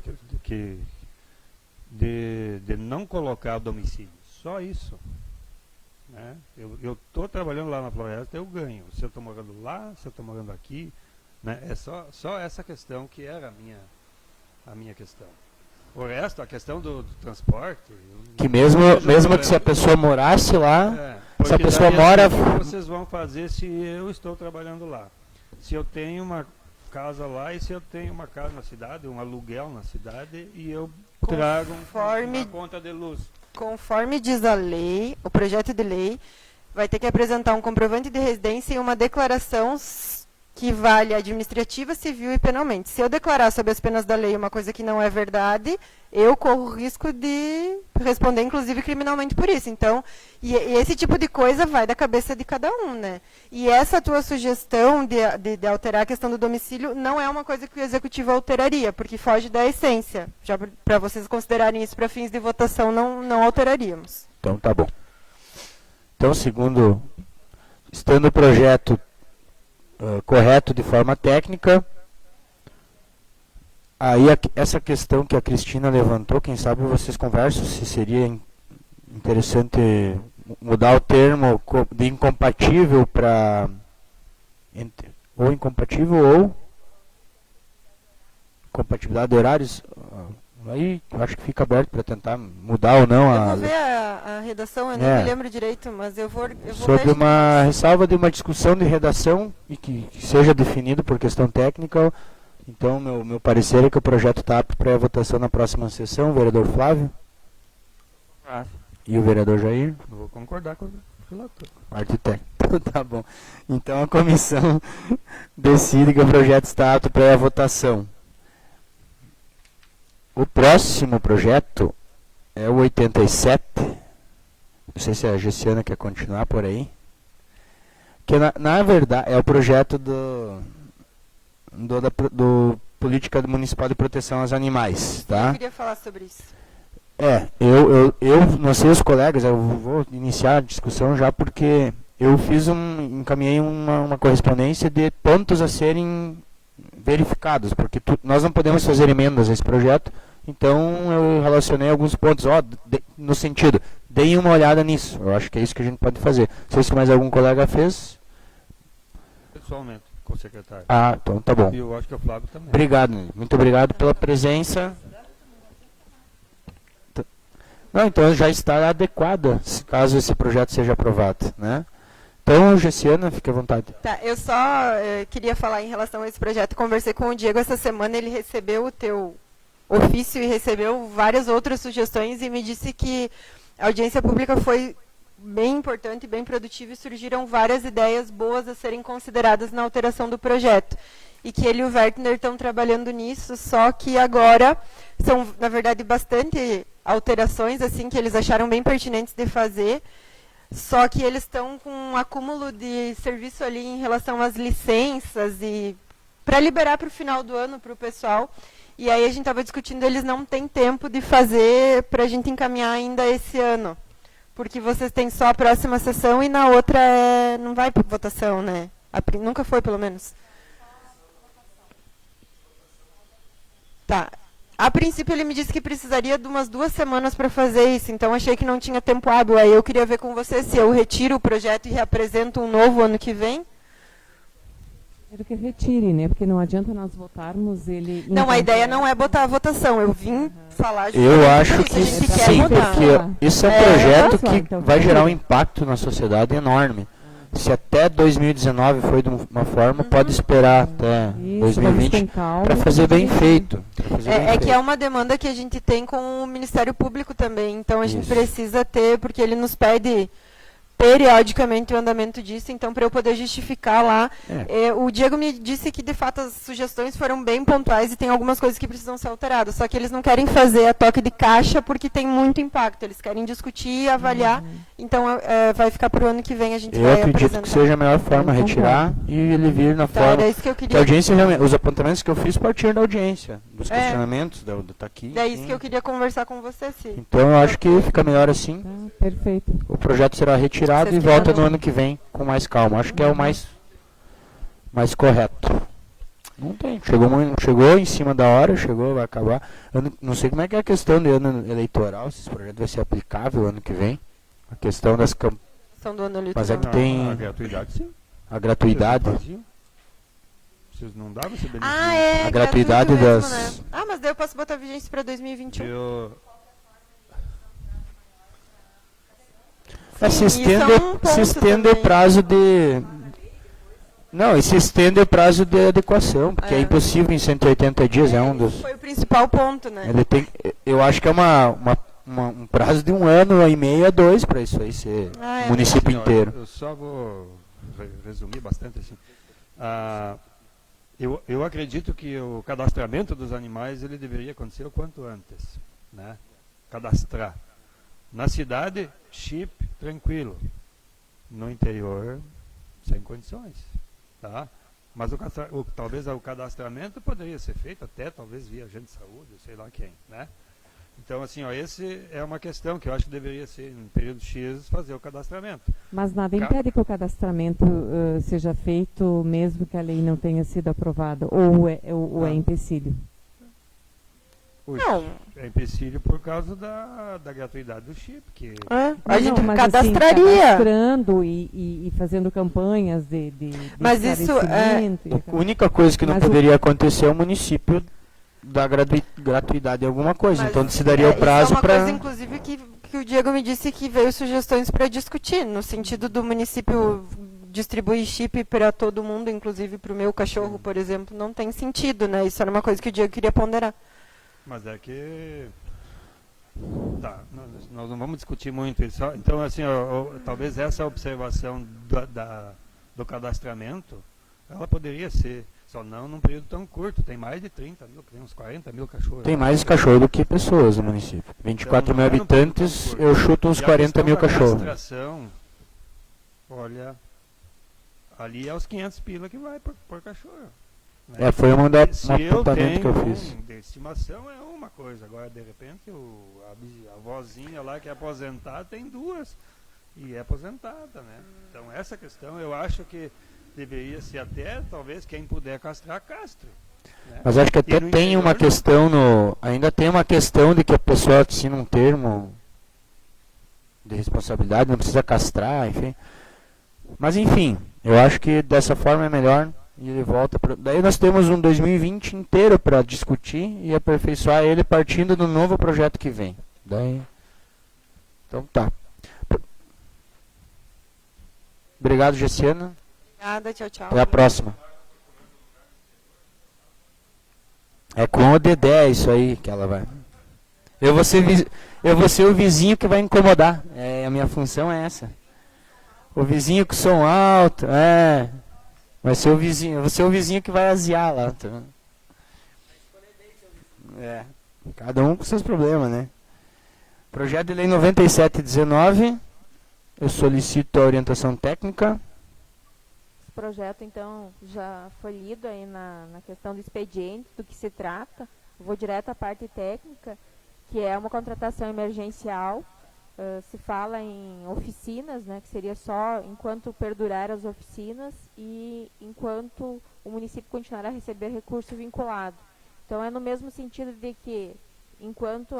de não colocar domicílio, só isso. Né? Eu estou trabalhando lá na floresta, eu ganho. Se eu estou morando lá, se eu estou morando aqui, né? É só essa questão que era a minha questão. O resto, a questão do transporte... Que mesmo que se a pessoa morasse lá, se a pessoa mora... O que vocês vão fazer se eu estou trabalhando lá? Se eu tenho uma casa lá e se eu tenho uma casa na cidade, um aluguel na cidade, e eu trago uma conta de luz. Conforme diz a lei, o projeto de lei, vai ter que apresentar um comprovante de residência e uma declaração que vale administrativa, civil e penalmente. Se eu declarar sob as penas da lei uma coisa que não é verdade, eu corro o risco de responder, inclusive, criminalmente por isso. Então, e esse tipo de coisa vai da cabeça de cada um, né? E essa tua sugestão de alterar a questão do domicílio não é uma coisa que o executivo alteraria, porque foge da essência. Já para vocês considerarem isso para fins de votação, não alteraríamos. Então, tá bom. Então, segundo, estando o projeto correto de forma técnica, aí essa questão que a Cristina levantou, quem sabe vocês conversam se seria interessante mudar o termo de incompatível para ou incompatível ou compatibilidade de horários. Aí eu acho que fica aberto para tentar mudar ou não eu vou ver a redação, eu nem me lembro direito, mas eu vou sobre uma ressalva de uma discussão de redação e que seja definido por questão técnica. Então, meu parecer é que o projeto está apto para a votação na próxima sessão. O vereador Flávio? E o vereador Jair? Eu vou concordar com o relator. Parte técnica. Tá bom. Então, a comissão decide que o projeto está apto para a votação. O próximo projeto é o 87. Não sei se a Gessiana quer continuar por aí. Que na verdade é o projeto do Política Municipal de Proteção aos Animais. Tá? Eu queria falar sobre isso. Eu não sei os colegas, eu vou iniciar a discussão já porque eu encaminhei uma correspondência de pontos a serem verificados, porque nós não podemos fazer emendas a esse projeto, então eu relacionei alguns pontos, no sentido, deem uma olhada nisso, eu acho que é isso que a gente pode fazer. Não sei se mais algum colega fez. Pessoalmente, com o secretário. Então tá bom. E eu acho que o Flávio também. Obrigado, muito obrigado pela presença. Não, então já está adequada, caso esse projeto seja aprovado, né? Então, Gessiana, fique à vontade. Tá, eu só queria falar em relação a esse projeto. Conversei com o Diego essa semana, ele recebeu o teu ofício e recebeu várias outras sugestões e me disse que a audiência pública foi bem importante, bem produtiva e surgiram várias ideias boas a serem consideradas na alteração do projeto. e que ele e o Wertner estão trabalhando nisso, só que agora são, na verdade, bastante alterações assim que eles acharam bem pertinentes de fazer, só que eles estão com um acúmulo de serviço ali em relação às licenças e para liberar para o final do ano para o pessoal. E aí a gente estava discutindo, eles não têm tempo de fazer para a gente encaminhar ainda esse ano. Porque vocês têm só a próxima sessão e na outra não vai para votação, né? Nunca foi, pelo menos. Tá. A princípio ele me disse que precisaria de umas 2 semanas para fazer isso, então achei que não tinha tempo hábil. Aí eu queria ver com você se eu retiro o projeto e reapresento um novo ano que vem. Quero que retire, né? Porque não adianta nós votarmos ele... Não, a ideia não é botar a votação. Eu vim falar de Eu acho que a gente quer sim, mudar. porque isso é um projeto que vai gerar um impacto na sociedade enorme. Se até 2019 foi de uma forma, pode esperar até Isso, 2020 para fazer bem feito. É que é uma demanda que a gente tem com o Ministério Público também. Então a gente Isso. precisa ter, porque ele nos pede periodicamente o andamento disso, então para eu poder justificar lá. O Diego me disse que de fato as sugestões foram bem pontuais e tem algumas coisas que precisam ser alteradas, só que eles não querem fazer a toque de caixa porque tem muito impacto, eles querem discutir e avaliar, então vai ficar para o ano que vem, a gente Eu vai acredito apresentar. que seja a melhor forma retirar e ele vir na forma. Era isso que eu Que a queria. audiência realmente, os apontamentos que eu fiz partiram da audiência, dos questionamentos, tá aqui. É isso sim. que eu queria conversar com você, Cid. Então eu acho que fica melhor assim. Tá, perfeito. O projeto será retirado Vocês e volta querem- no ano que vem com mais calma. Acho que é o mais correto. Não tem. Chegou em cima da hora, vai acabar. Eu não sei como é que é a questão de ano eleitoral, se esse projeto vai ser aplicável ano que vem. A questão das campanhas. São do ano Mas é que eleitoral. tem A gratuidade, sim. a gratuidade. Vocês faziam. Vocês não davam esse benefício? É A gratuidade gratuito mesmo, das- né? mas daí eu posso botar vigência para 2021. Se Isso estende, é um ponto se estende o também. prazo de. Não, e se estende o prazo de adequação, porque é impossível em 180 dias, é um dos. Foi o principal ponto, né? Ele tem, eu acho que é um prazo de 1 ano e meio a 2 para isso aí ser Ah, é. o município Assim, ó, inteiro. Eu só vou resumir bastante assim. Eu acredito que o cadastramento dos animais ele deveria acontecer o quanto antes, né? Cadastrar. Na cidade, chip, tranquilo. No interior, sem condições, tá? Mas talvez o cadastramento poderia ser feito até talvez via agente de saúde, sei lá quem, né? Então, assim, esse é uma questão que eu acho que deveria ser, em período X, fazer o cadastramento. Mas nada impede que o cadastramento seja feito mesmo que a lei não tenha sido aprovada, ou é empecilho? Não. É empecilho por causa da gratuidade do chip. A gente mas cadastraria. Assim, cadastrando e fazendo campanhas de Mas isso esclarecimento e A única coisa que não Mas o- poderia acontecer é o município dar gratuidade em alguma coisa. Mas, Então se daria o isso prazo é uma para. coisa, inclusive, que o Diego me disse que veio sugestões para discutir, no sentido do município distribuir chip para todo mundo, inclusive para o meu cachorro, por exemplo, não tem sentido, né? Isso era uma coisa que o Diego queria ponderar. Mas é que... Tá, nós não vamos discutir muito isso. Então, assim, talvez essa observação do cadastramento, ela poderia ser, só não num período tão curto. Tem mais de 30 mil, tem uns 40 mil cachorros. Tem mais cachorro do que pessoas no município. 24 Então, mil não é num período tão habitantes, curto. eu chuto uns E a 40 mil questão da cachorros. castração, olha, ali é os 500 pila que vai por cachorro. Né? Foi um Se apontamento que eu tenho fiz. de estimação é uma coisa, agora de repente a vozinha lá que é aposentada tem 2 e é aposentada, né? Então essa questão eu acho que deveria ser até, talvez, quem puder castrar, castre. Né? Mas acho que E até no tem uma interior, questão ainda tem uma questão de que a pessoa assina um termo de responsabilidade, não precisa castrar, enfim. Mas enfim, eu acho que dessa forma é melhor e ele volta pra... Daí nós temos um 2020 inteiro para discutir e aperfeiçoar ele partindo do novo projeto que vem. Daí... Então tá. Obrigado, Gessiana. Obrigada, tchau, tchau. Até a próxima. É com o Dedé isso aí que ela vai. Eu vou ser o vizinho que vai incomodar. A minha função é essa. O vizinho com som alto, Vai ser o vizinho que vai aziar lá. Tá? Cada um com seus problemas, né? Projeto de Lei 9719, eu solicito a orientação técnica. Esse projeto, então, já foi lido aí na questão do expediente, do que se trata. Vou direto à parte técnica, que é uma contratação emergencial. Se fala em oficinas, né, que seria só enquanto perdurar as oficinas e enquanto o município continuar a receber recurso vinculado. Então, é no mesmo sentido de que, enquanto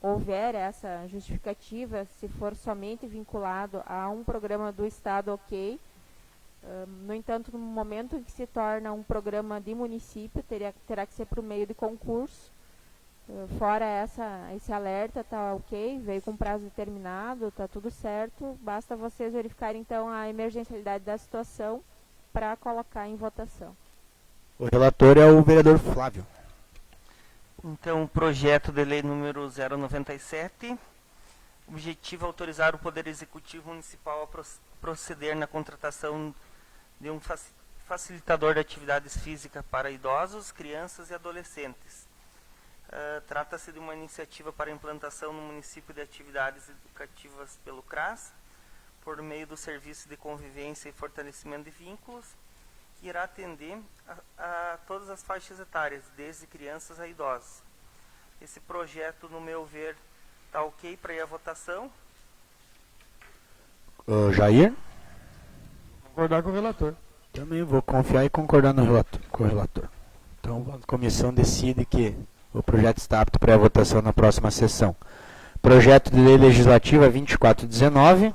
houver essa justificativa, se for somente vinculado a um programa do Estado, ok. No entanto, no momento em que se torna um programa de município, terá que ser por meio de concurso. Fora esse alerta, tá ok, veio com prazo determinado, tá tudo certo. Basta vocês verificarem, então, a emergencialidade da situação para colocar em votação. O relator é o vereador Flávio. Então, projeto de lei número 097, objetivo autorizar o Poder Executivo Municipal a proceder na contratação de um facilitador de atividades físicas para idosos, crianças e adolescentes. Trata-se de uma iniciativa para implantação no município de atividades educativas pelo CRAS, por meio do Serviço de Convivência e Fortalecimento de Vínculos, que irá atender a todas as faixas etárias, desde crianças a idosos. Esse projeto, no meu ver, está ok para ir à votação. Jair? Concordar com o relator. Também vou confiar e concordar com o relator. Então, a comissão decide que o projeto está apto para a votação na próxima sessão. Projeto de Lei Legislativa 2419,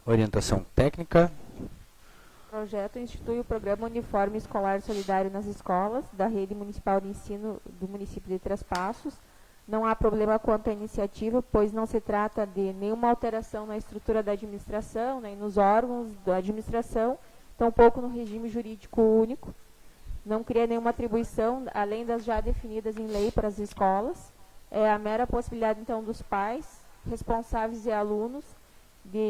orientação técnica. O projeto institui o Programa Uniforme Escolar Solidário nas escolas da Rede Municipal de Ensino do município de Três Passos. Não há problema quanto à iniciativa, pois não se trata de nenhuma alteração na estrutura da administração, nem nos órgãos da administração, tampouco no regime jurídico único. Não cria nenhuma atribuição, além das já definidas em lei para as escolas. É a mera possibilidade, então, dos pais, responsáveis e alunos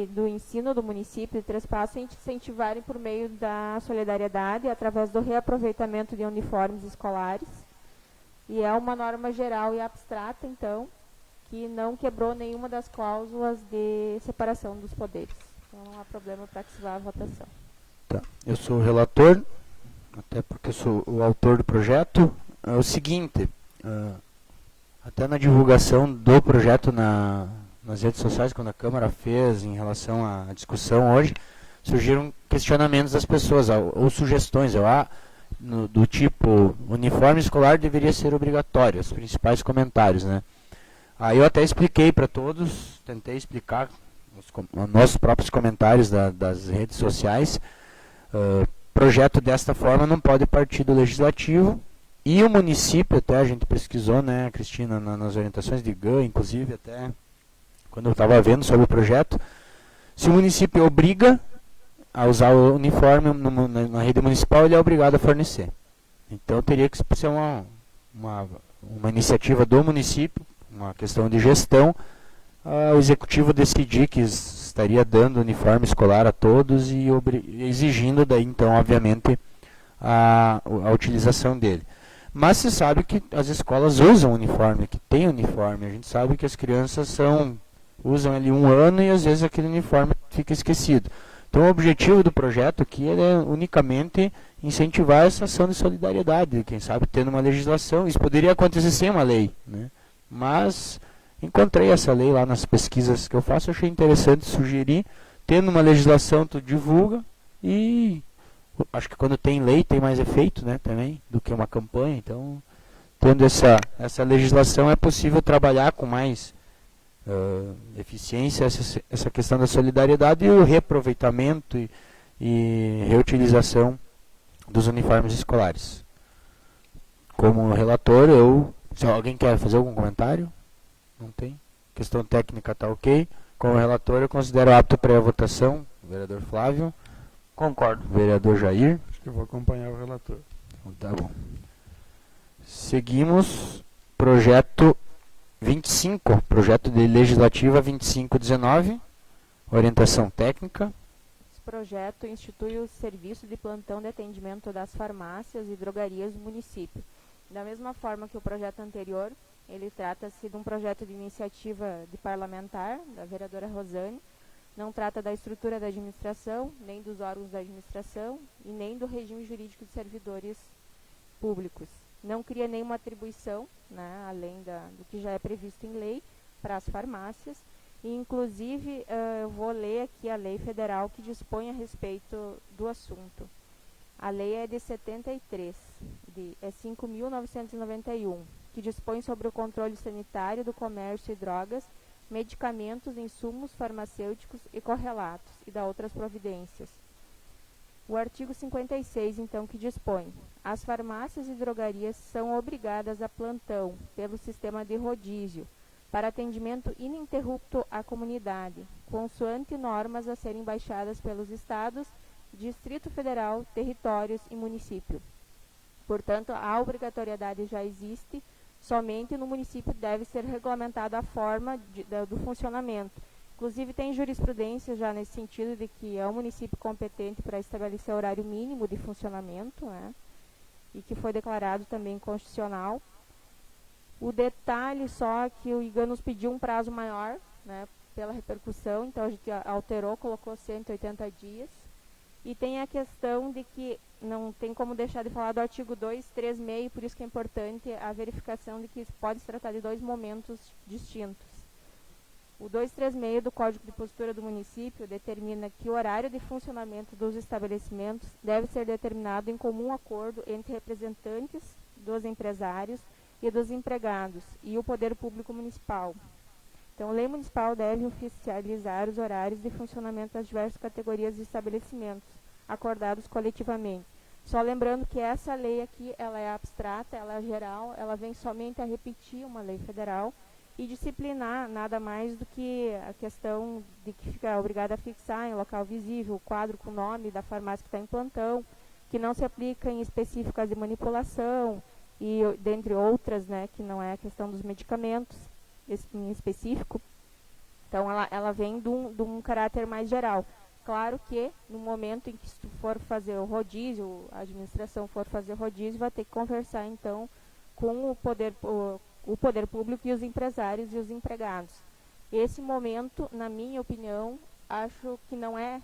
do ensino do município de Três Passos incentivarem por meio da solidariedade, através do reaproveitamento de uniformes escolares. E é uma norma geral e abstrata, então, que não quebrou nenhuma das cláusulas de separação dos poderes. Então, não há problema para que se vá à votação. Tá. Eu sou o relator, até porque eu sou o autor do projeto. É o seguinte, até na divulgação do projeto nas redes sociais, quando a Câmara fez em relação à discussão hoje, surgiram questionamentos das pessoas, ou sugestões, do tipo, uniforme escolar deveria ser obrigatório, os principais comentários, né? Aí eu até expliquei para todos, tentei explicar os nossos próprios comentários das redes sociais. Projeto desta forma não pode partir do legislativo, e o município, até a gente pesquisou, né, Cristina, nas orientações de GAN, inclusive, até quando eu estava vendo sobre o projeto, se o município obriga a usar o uniforme na rede municipal, ele é obrigado a fornecer. Então teria que ser uma iniciativa do município, uma questão de gestão, o executivo decidir que estaria dando uniforme escolar a todos e exigindo daí, então, obviamente, a utilização dele. Mas se sabe que as escolas usam uniforme, que tem uniforme. A gente sabe que as crianças usam ali 1 ano e às vezes aquele uniforme fica esquecido. Então o objetivo do projeto aqui é unicamente incentivar essa ação de solidariedade, quem sabe tendo uma legislação. Isso poderia acontecer sem uma lei, né? Mas encontrei essa lei lá nas pesquisas que eu faço, achei interessante sugerir, tendo uma legislação tu divulga, e acho que quando tem lei tem mais efeito, né, também, do que uma campanha. Então, tendo essa legislação, é possível trabalhar com mais eficiência essa questão da solidariedade e o reaproveitamento e reutilização dos uniformes escolares. Como relator, se alguém quer fazer algum comentário? Não tem? Questão técnica está ok. Como relator, eu considero apto para a votação. Vereador Flávio. Concordo. Vereador Jair. Acho que eu vou acompanhar o relator. Então, tá bom. Seguimos. Projeto 25. Projeto de Legislativa 2519. Orientação técnica. Esse projeto institui o serviço de plantão de atendimento das farmácias e drogarias do município. Da mesma forma que o projeto anterior, ele trata-se de um projeto de iniciativa de parlamentar, da vereadora Rosane, não trata da estrutura da administração, nem dos órgãos da administração e nem do regime jurídico de servidores públicos. Não cria nenhuma atribuição, né, além do que já é previsto em lei, para as farmácias. E, inclusive, eu vou ler aqui a lei federal que dispõe a respeito do assunto. A lei é de 73, é 5.991, que dispõe sobre o controle sanitário do comércio de drogas, medicamentos, insumos farmacêuticos e correlatos, e da outras providências. O artigo 56, então, que dispõe: as farmácias e drogarias são obrigadas a plantão pelo sistema de rodízio para atendimento ininterrupto à comunidade, consoante normas a serem baixadas pelos estados, Distrito Federal, territórios e município. Portanto, a obrigatoriedade já existe, somente no município deve ser regulamentada a forma do funcionamento. Inclusive, tem jurisprudência já nesse sentido de que é o município competente para estabelecer horário mínimo de funcionamento, né, e que foi declarado também constitucional. O detalhe só que o IGAN nos pediu um prazo maior, né, pela repercussão, então a gente alterou, colocou 180 dias. E tem a questão de que não tem como deixar de falar do artigo 236, por isso que é importante a verificação de que pode se tratar de dois momentos distintos. O 236 do Código de Postura do município determina que o horário de funcionamento dos estabelecimentos deve ser determinado em comum acordo entre representantes dos empresários e dos empregados e o poder público municipal. Então, a lei municipal deve oficializar os horários de funcionamento das diversas categorias de estabelecimentos, acordados coletivamente. Só lembrando que essa lei aqui, ela é abstrata, ela é geral, ela vem somente a repetir uma lei federal e disciplinar nada mais do que a questão de que fica obrigada a fixar em local visível o quadro com o nome da farmácia que está em plantão, que não se aplica em específicas de manipulação e dentre outras, né, que não é a questão dos medicamentos em específico. Então, ela vem de um caráter mais geral. Claro que, no momento em que tu for fazer o rodízio, a administração for fazer o rodízio, vai ter que conversar, então, com o poder público e os empresários e os empregados. Esse momento, na minha opinião, acho que não é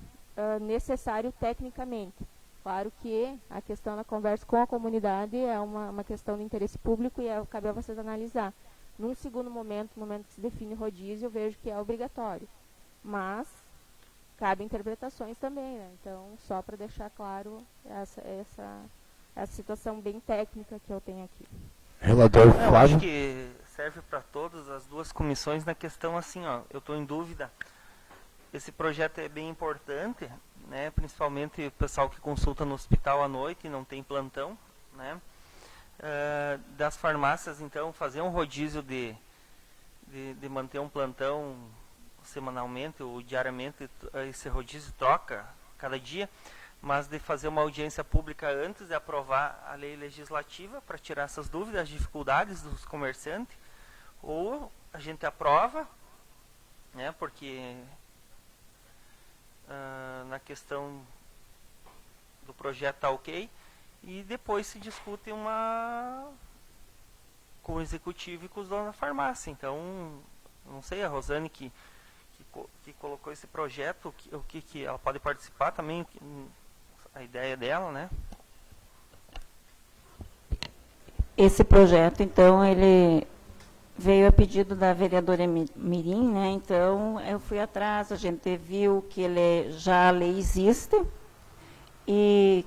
necessário tecnicamente. Claro que a questão da conversa com a comunidade é uma questão de interesse público e cabe a vocês analisar. Num segundo momento, no momento que se define rodízio, eu vejo que é obrigatório. Mas cabe interpretações também, né? Então, só para deixar claro essa situação bem técnica que eu tenho aqui. Relator Eu Flávio. acho que serve para todas as duas comissões na questão assim, ó, eu estou em dúvida. Esse projeto é bem importante, né? Principalmente o pessoal que consulta no hospital à noite e não tem plantão, né? Das farmácias, então, fazer um rodízio de manter um plantão semanalmente ou diariamente, esse rodízio troca cada dia, mas de fazer uma audiência pública antes de aprovar a lei legislativa para tirar essas dúvidas, as dificuldades dos comerciantes, ou a gente aprova, né, porque na questão do projeto está ok, e depois se discute com o executivo e com os donos da farmácia. Então, não sei, a Rosane que colocou esse projeto, o que ela pode participar também, a ideia dela, né? Esse projeto, então, ele veio a pedido da vereadora Mirim, né? Então, eu fui atrás, a gente viu que já a lei existe, e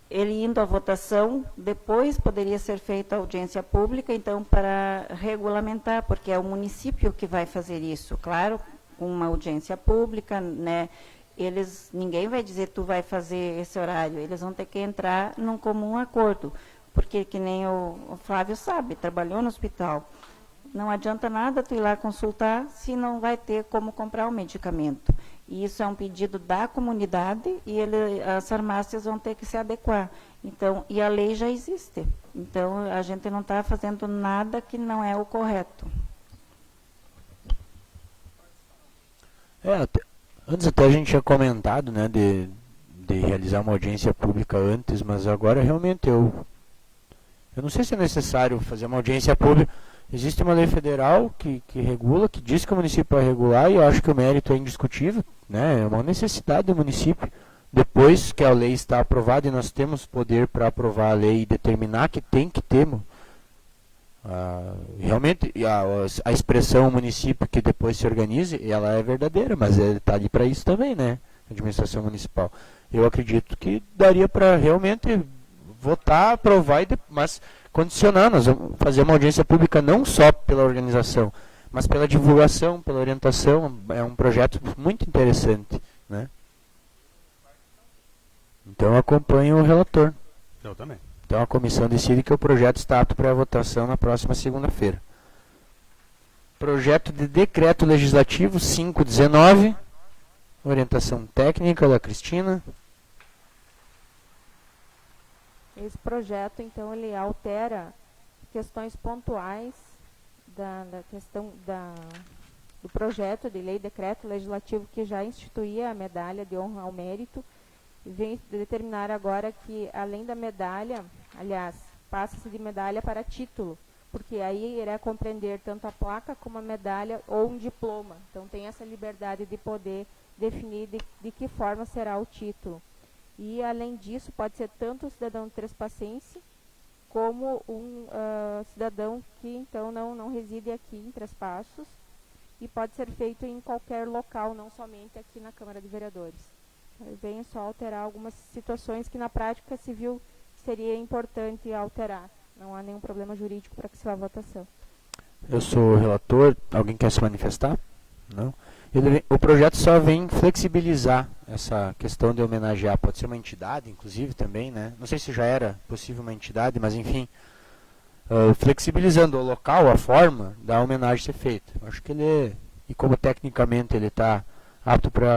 ele indo à votação, depois poderia ser feita a audiência pública, então, para regulamentar, porque é o município que vai fazer isso, claro, com uma audiência pública, né? Ninguém vai dizer tu vai fazer esse horário, eles vão ter que entrar num comum acordo, porque que nem o Flávio sabe, trabalhou no hospital, não adianta nada tu ir lá consultar se não vai ter como comprar o medicamento. E isso é um pedido da comunidade e as farmácias vão ter que se adequar. Então, e a lei já existe. Então, a gente não está fazendo nada que não é o correto. Antes até a gente tinha comentado, né, de realizar uma audiência pública antes, mas agora realmente eu não sei se é necessário fazer uma audiência pública. Existe uma lei federal que regula, que diz que o município vai regular, e eu acho que o mérito é indiscutível, né? É uma necessidade do município. Depois que a lei está aprovada e nós temos poder para aprovar a lei e determinar que tem que ter, realmente a expressão município que depois se organize, ela é verdadeira, mas está ali para isso também, né? A administração municipal. Eu acredito que daria para realmente votar, aprovar, mas condicionar. Nós vamos fazer uma audiência pública não só pela organização, mas pela divulgação, pela orientação. É um projeto muito interessante, né? Então acompanhe o relator. Eu também. Então a comissão decide que o projeto está apto para votação na próxima segunda-feira. Projeto de decreto legislativo 519, orientação técnica da Cristina. Esse projeto, então, ele altera questões pontuais da questão do projeto de lei, decreto legislativo que já instituía a medalha de honra ao mérito, e vem determinar agora que, além da medalha, aliás, passa-se de medalha para título, porque aí irá compreender tanto a placa como a medalha ou um diploma. Então, tem essa liberdade de poder definir de que forma será o título. E, além disso, pode ser tanto um cidadão trespacense como um cidadão que, então, não reside aqui em Três Passos, e pode ser feito em qualquer local, não somente aqui na Câmara de Vereadores. Vem só alterar algumas situações que, na prática civil, seria importante alterar. Não há nenhum problema jurídico para que se vá à votação. Eu sou o relator. Alguém quer se manifestar? Não? O projeto só vem flexibilizar essa questão de homenagear. Pode ser uma entidade, inclusive, também, né? Não sei se já era possível uma entidade, mas enfim, flexibilizando o local, a forma da homenagem ser feita. Acho que e como tecnicamente ele está apto para,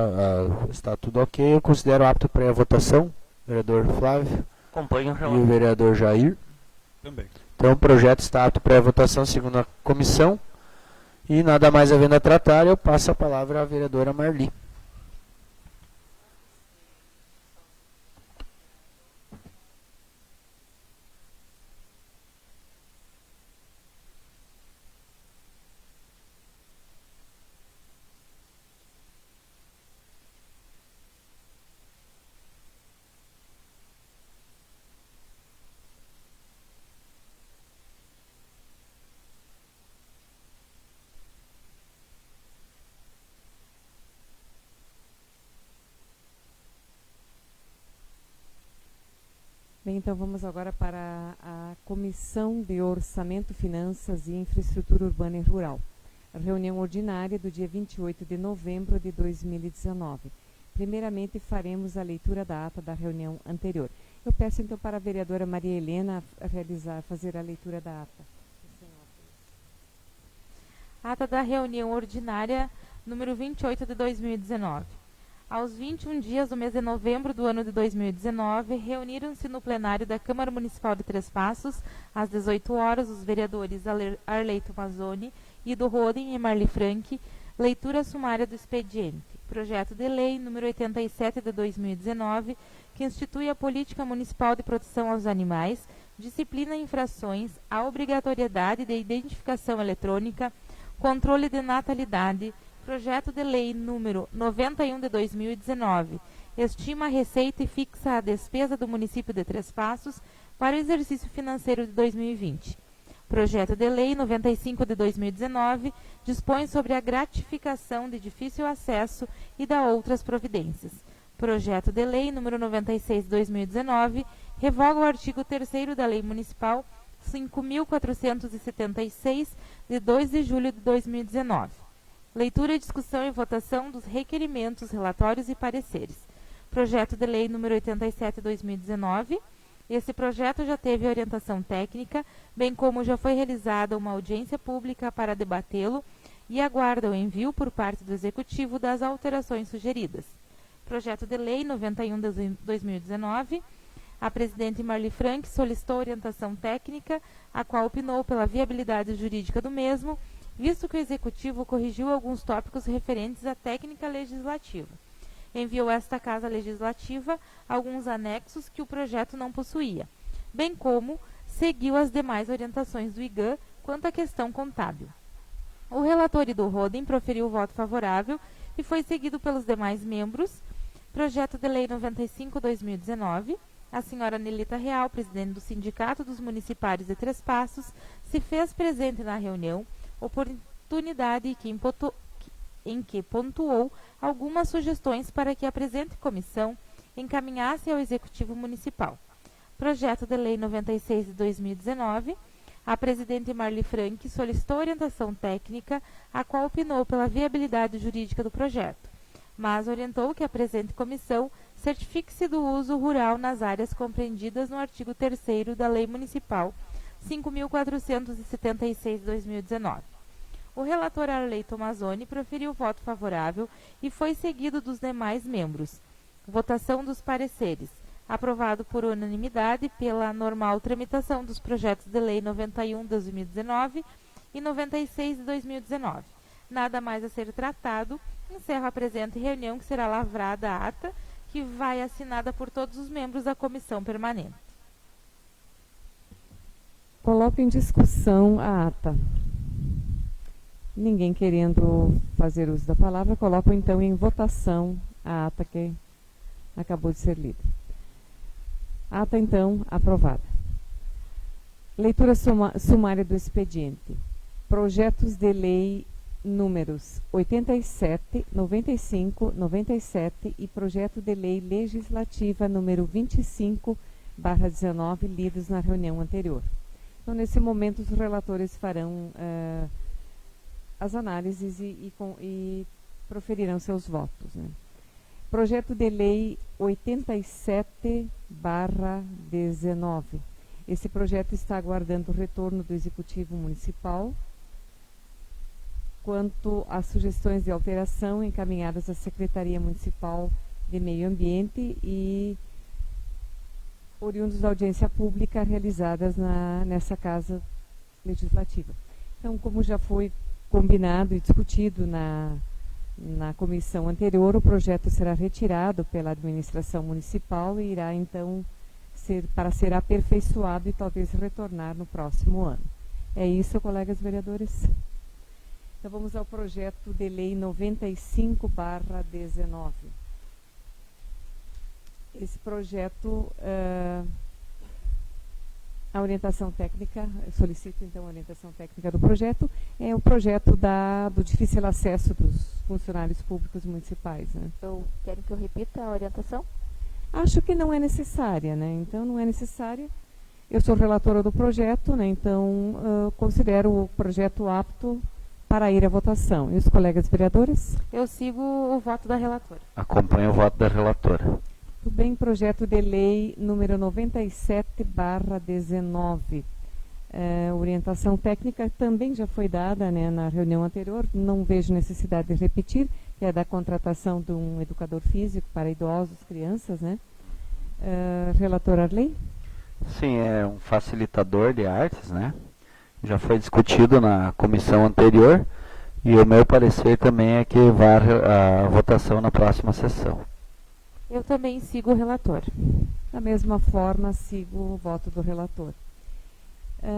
está tudo ok, eu considero apto para a votação, vereador Flávio. Acompanho o E o relator. vereador Jair. Também. Então o projeto está apto para a votação segundo a comissão. E nada mais havendo a tratar, eu passo a palavra à vereadora Marli. Bem, então vamos agora para a Comissão de Orçamento, Finanças e Infraestrutura Urbana e Rural. A reunião ordinária do dia 28 de novembro de 2019. Primeiramente, faremos a leitura da ata da reunião anterior. Eu peço então para a vereadora Maria Helena fazer a leitura da ata. Ata da reunião ordinária número 28 de 2019. Aos 21 dias do mês de novembro do ano de 2019, reuniram-se no plenário da Câmara Municipal de Três Passos, às 18 horas, os vereadores Arleito Mazzoni, Ido Roden e Marli Frank, leitura sumária do expediente. Projeto de lei número 87 de 2019, que institui a Política Municipal de Proteção aos Animais, disciplina infrações, a obrigatoriedade de identificação eletrônica, controle de natalidade. Projeto de lei número 91 de 2019, estima a receita e fixa a despesa do município de Três Passos para o exercício financeiro de 2020. Projeto de lei 95 de 2019, dispõe sobre a gratificação de difícil acesso e dá outras providências. Projeto de lei número 96 de 2019, revoga o artigo 3º da Lei Municipal 5.476, de 2 de julho de 2019. Leitura, discussão e votação dos requerimentos, relatórios e pareceres. Projeto de lei número 87 de 2019. Esse projeto já teve orientação técnica, bem como já foi realizada uma audiência pública para debatê-lo e aguarda o envio por parte do Executivo das alterações sugeridas. Projeto de lei 91 de 2019. A presidente Marli Frank solicitou orientação técnica, a qual opinou pela viabilidade jurídica do mesmo, visto que o Executivo corrigiu alguns tópicos referentes à técnica legislativa. enviou a esta Casa Legislativa alguns anexos que o projeto não possuía, bem como seguiu as demais orientações do IGAN quanto à questão contábil. O relator Ido Roden proferiu o voto favorável e foi seguido pelos demais membros. Projeto de Lei 95/2019, a senhora Nelita Real, presidente do Sindicato dos Municipários de Três Passos, se fez presente na reunião, oportunidade em que pontuou algumas sugestões para que a presente comissão encaminhasse ao Executivo Municipal. Projeto de Lei 96/2019, a presidente Marli Frank solicitou orientação técnica, a qual opinou pela viabilidade jurídica do projeto, mas orientou que a presente comissão certifique-se do uso rural nas áreas compreendidas no artigo 3º da Lei Municipal 5.476/2019. O relator Arley Tomazoni proferiu voto favorável e foi seguido dos demais membros. Votação dos pareceres. Aprovado por unanimidade pela normal tramitação dos projetos de lei 91/2019 e 96/2019. Nada mais a ser tratado. Encerro a presente reunião, que será lavrada a ata, que vai assinada por todos os membros da comissão permanente. Coloco em discussão a ata. Ninguém querendo fazer uso da palavra, coloco então em votação a ata que acabou de ser lida. Ata, então, aprovada. Leitura sumária do expediente. Projetos de lei números 87, 95, 97 e projeto de lei legislativa número 25/19, lidos na reunião anterior. Então, nesse momento, os relatores farão as análises e proferirão seus votos, né? Projeto de lei 87/19. Esse projeto está aguardando o retorno do Executivo Municipal quanto às sugestões de alteração encaminhadas à Secretaria Municipal de Meio Ambiente e oriundos da audiência pública realizadas nessa Casa Legislativa. Então, como já foi combinado e discutido na comissão anterior, o projeto será retirado pela administração municipal e irá, então, ser aperfeiçoado e talvez retornar no próximo ano. É isso, colegas vereadores? Então, vamos ao projeto de lei 95/19. Esse projeto, a orientação técnica, solicito então a orientação técnica do projeto, é o projeto do difícil acesso dos funcionários públicos municipais, né? Querem que eu repita a orientação? Acho que não é necessária, né? Então, não é necessária. Eu sou relatora do projeto, né? Então, considero o projeto apto para ir à votação. E os colegas vereadores? Eu sigo o voto da relatora. Acompanho o voto da relatora. Tudo bem, projeto de lei número 97/19. Orientação técnica também já foi dada, né, na reunião anterior, não vejo necessidade de repetir, que é da contratação de um educador físico para idosos, crianças, né? Relator Arley? Sim, é um facilitador de artes, né? Já foi discutido na comissão anterior e o meu parecer também é que vá a votação na próxima sessão. Eu também sigo o relator. Da mesma forma, sigo o voto do relator.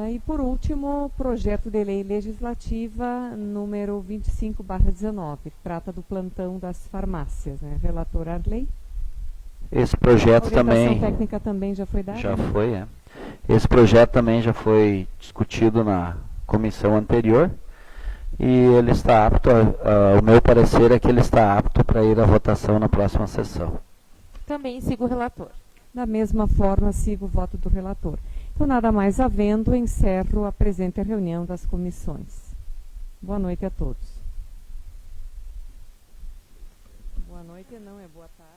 E, por último, projeto de lei legislativa número 25/19. Trata do plantão das farmácias, né? Relator Arley? Esse projeto também... A orientação técnica também já foi dada? Já foi, é. Esse projeto também já foi discutido na comissão anterior e ele está apto, o meu parecer é que ele está apto para ir à votação na próxima sessão. Também sigo o relator. Da mesma forma, sigo o voto do relator. Então, nada mais havendo, encerro a presente reunião das comissões. Boa noite a todos. Boa noite, não, é boa tarde.